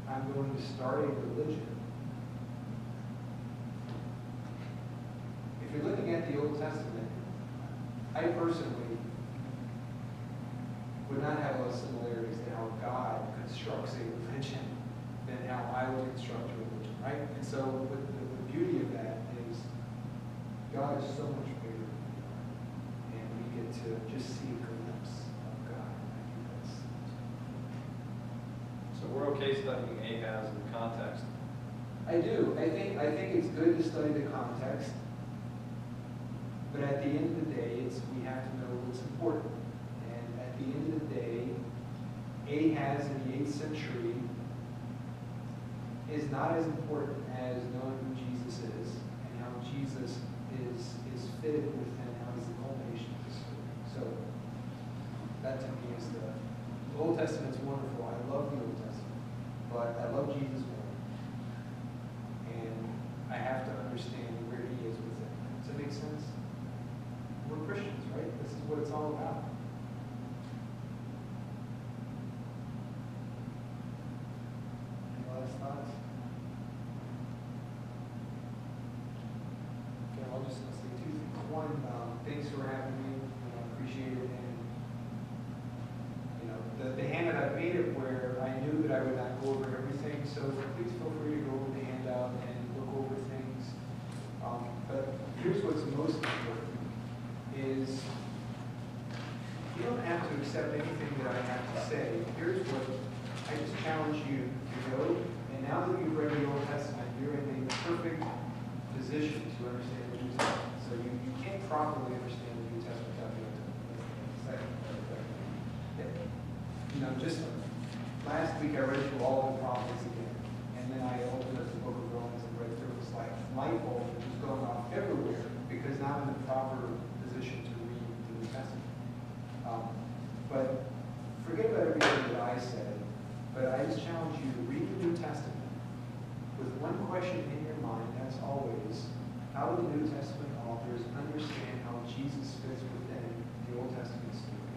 I'm going to start a religion, Testament, I personally would not have those similarities to how God constructs a religion than how I would construct a religion, right? And so the beauty of that is God is so much bigger than we are, and we get to just see a glimpse of God. I think that's So we're okay studying Ahaz in the context. I do. I think it's good to study the context, but at the end of the day, we have to know what's important. And at the end of the day, Ahaz in the 8th century is not as important as knowing who Jesus is and how Jesus is fitted within how he's the culmination of the story. So that to me is the Old Testament's wonderful. I love the Old Testament, but I love Jesus more. And I have to understand where he is within. Does that make sense? We're Christians, right? This is what it's all about. Any last thoughts? Okay, I'll just say two things. One, thanks for having me. I appreciate it. And the handout I made it where I knew that I would not go over everything, so please feel free to go over the handout and look over things. But here's what's most important is you don't have to accept anything that I have to say. Here's what I just challenge you to go, and now that you've read the Old Testament, you're in a perfect position to understand the New Testament. So you can't properly understand the New Testament without the Old Testament. Just last week I read through all the prophets again, and then I opened up the book of Romans and read through. It's like light bulb was going off everywhere because now I'm in the proper position to read the New Testament. But forget about everything that I said, but I just challenge you to read the New Testament with one question in your mind, as always: how do the New Testament authors understand how Jesus fits within the Old Testament story?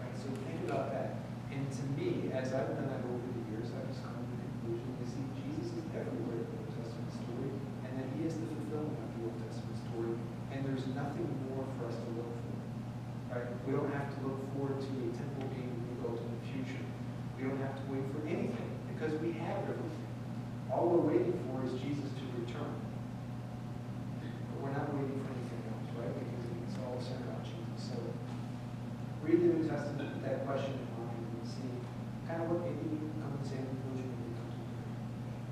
Right? So think about that. And to me, as I've done that over the years, I've just come to the conclusion that see Jesus is everywhere in the Old Testament story, and that he is the fulfillment of the Old Testament story, and there's nothing more for us to look for. Right? We don't have to look forward to a temple being rebuilt in the future. We don't have to wait for anything because we have everything. All we're waiting for is Jesus to return. But we're not waiting for anything else, right? Because it's all centered on Jesus. So read the New Testament with that question in mind and see kind of what maybe you come to the same conclusion when you come to the conclusion.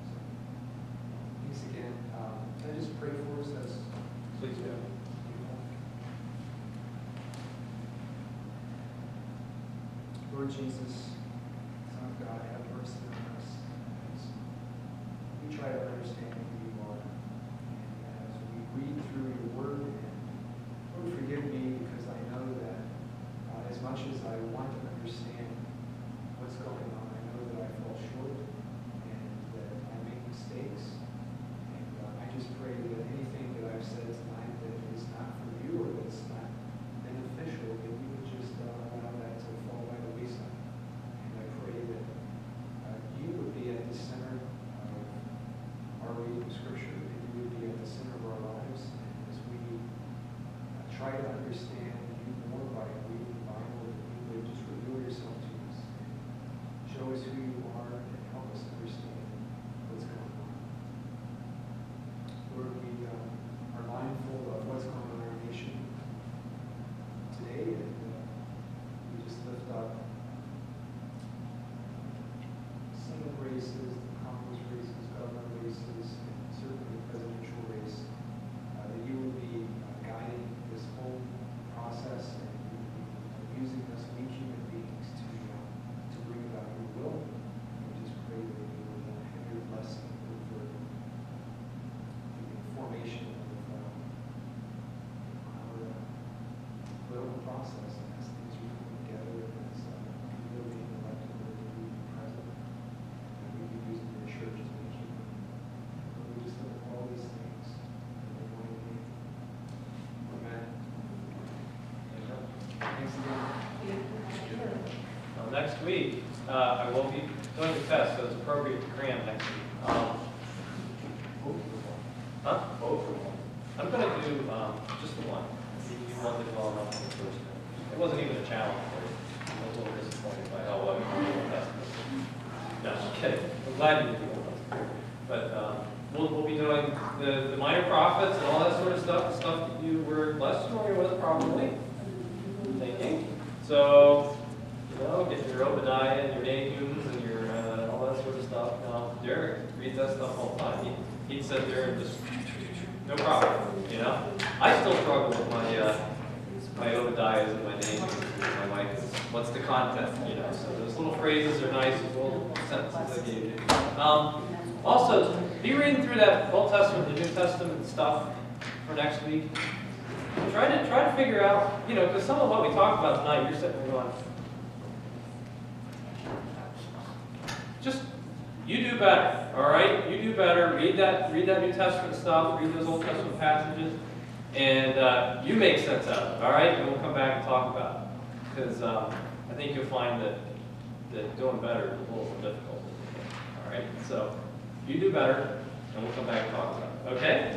So thanks again. Can I just pray for us as Please do. Lord Jesus, Son of God, have mercy on us as we try to understand who you are. And as we read through your word, and Lord, forgive me because I know that as much as I want to understand what's going on, I know that I fall short and that I make mistakes. And I just pray that anything that I've said tonight that is not from you or that's not beneficial, that you would just allow that to fall by the wayside. And I pray that you would be at the center of our reading of Scripture, that you would be at the center of our lives. And as we try to understand you more by reading the Bible, that you would just reveal yourself to us. Show us who you are and help us understand what's going on. Lord, we are mindful of what's going on in our nation today, and we just lift up Senate races, the Congress races, governor races, and certainly the presidential race, that you would be guiding this whole process and you would be using us weak human beings to bring about your will. And we just pray that you would have your blessing over the formation of our political process and as things are coming together and as people are being elected, whether they be president, and we be using your church as an instrument. And we just look at all these things in the one name. Amen. Thanks again. Next week, I will be doing a test, so it's appropriate to cram next week. Huh? I'm going to do do just the one. You wanted to go on up to the first one. It wasn't even a challenge for you. I was a little disappointed by how well you did the Old Testament. No, I'm kidding. I'm glad you did the Old Testament. But we'll be doing the minor prophets and all that sort of stuff, the stuff that you were less familiar with probably, thinking. So, get your Obadiah and your Nahums and your all that sort of stuff. Now, Derek reads that stuff all the time. He'd sit there and just, no problem, I still struggle with my Obadiahs and my Nahums and my Micahs. What's the content, So those little phrases are nice, those little sentences I gave you. Also, be reading through that Old Testament and the New Testament stuff for next week. Try to figure out, because some of what we talked about tonight, you're sitting there going, just, you do better, all right? You do better. Read that New Testament stuff, read those Old Testament passages, and you make sense out of it, all right? And we'll come back and talk about it. Because I think you'll find that doing better is a little more difficult. All right? So, you do better, and we'll come back and talk about it. Okay?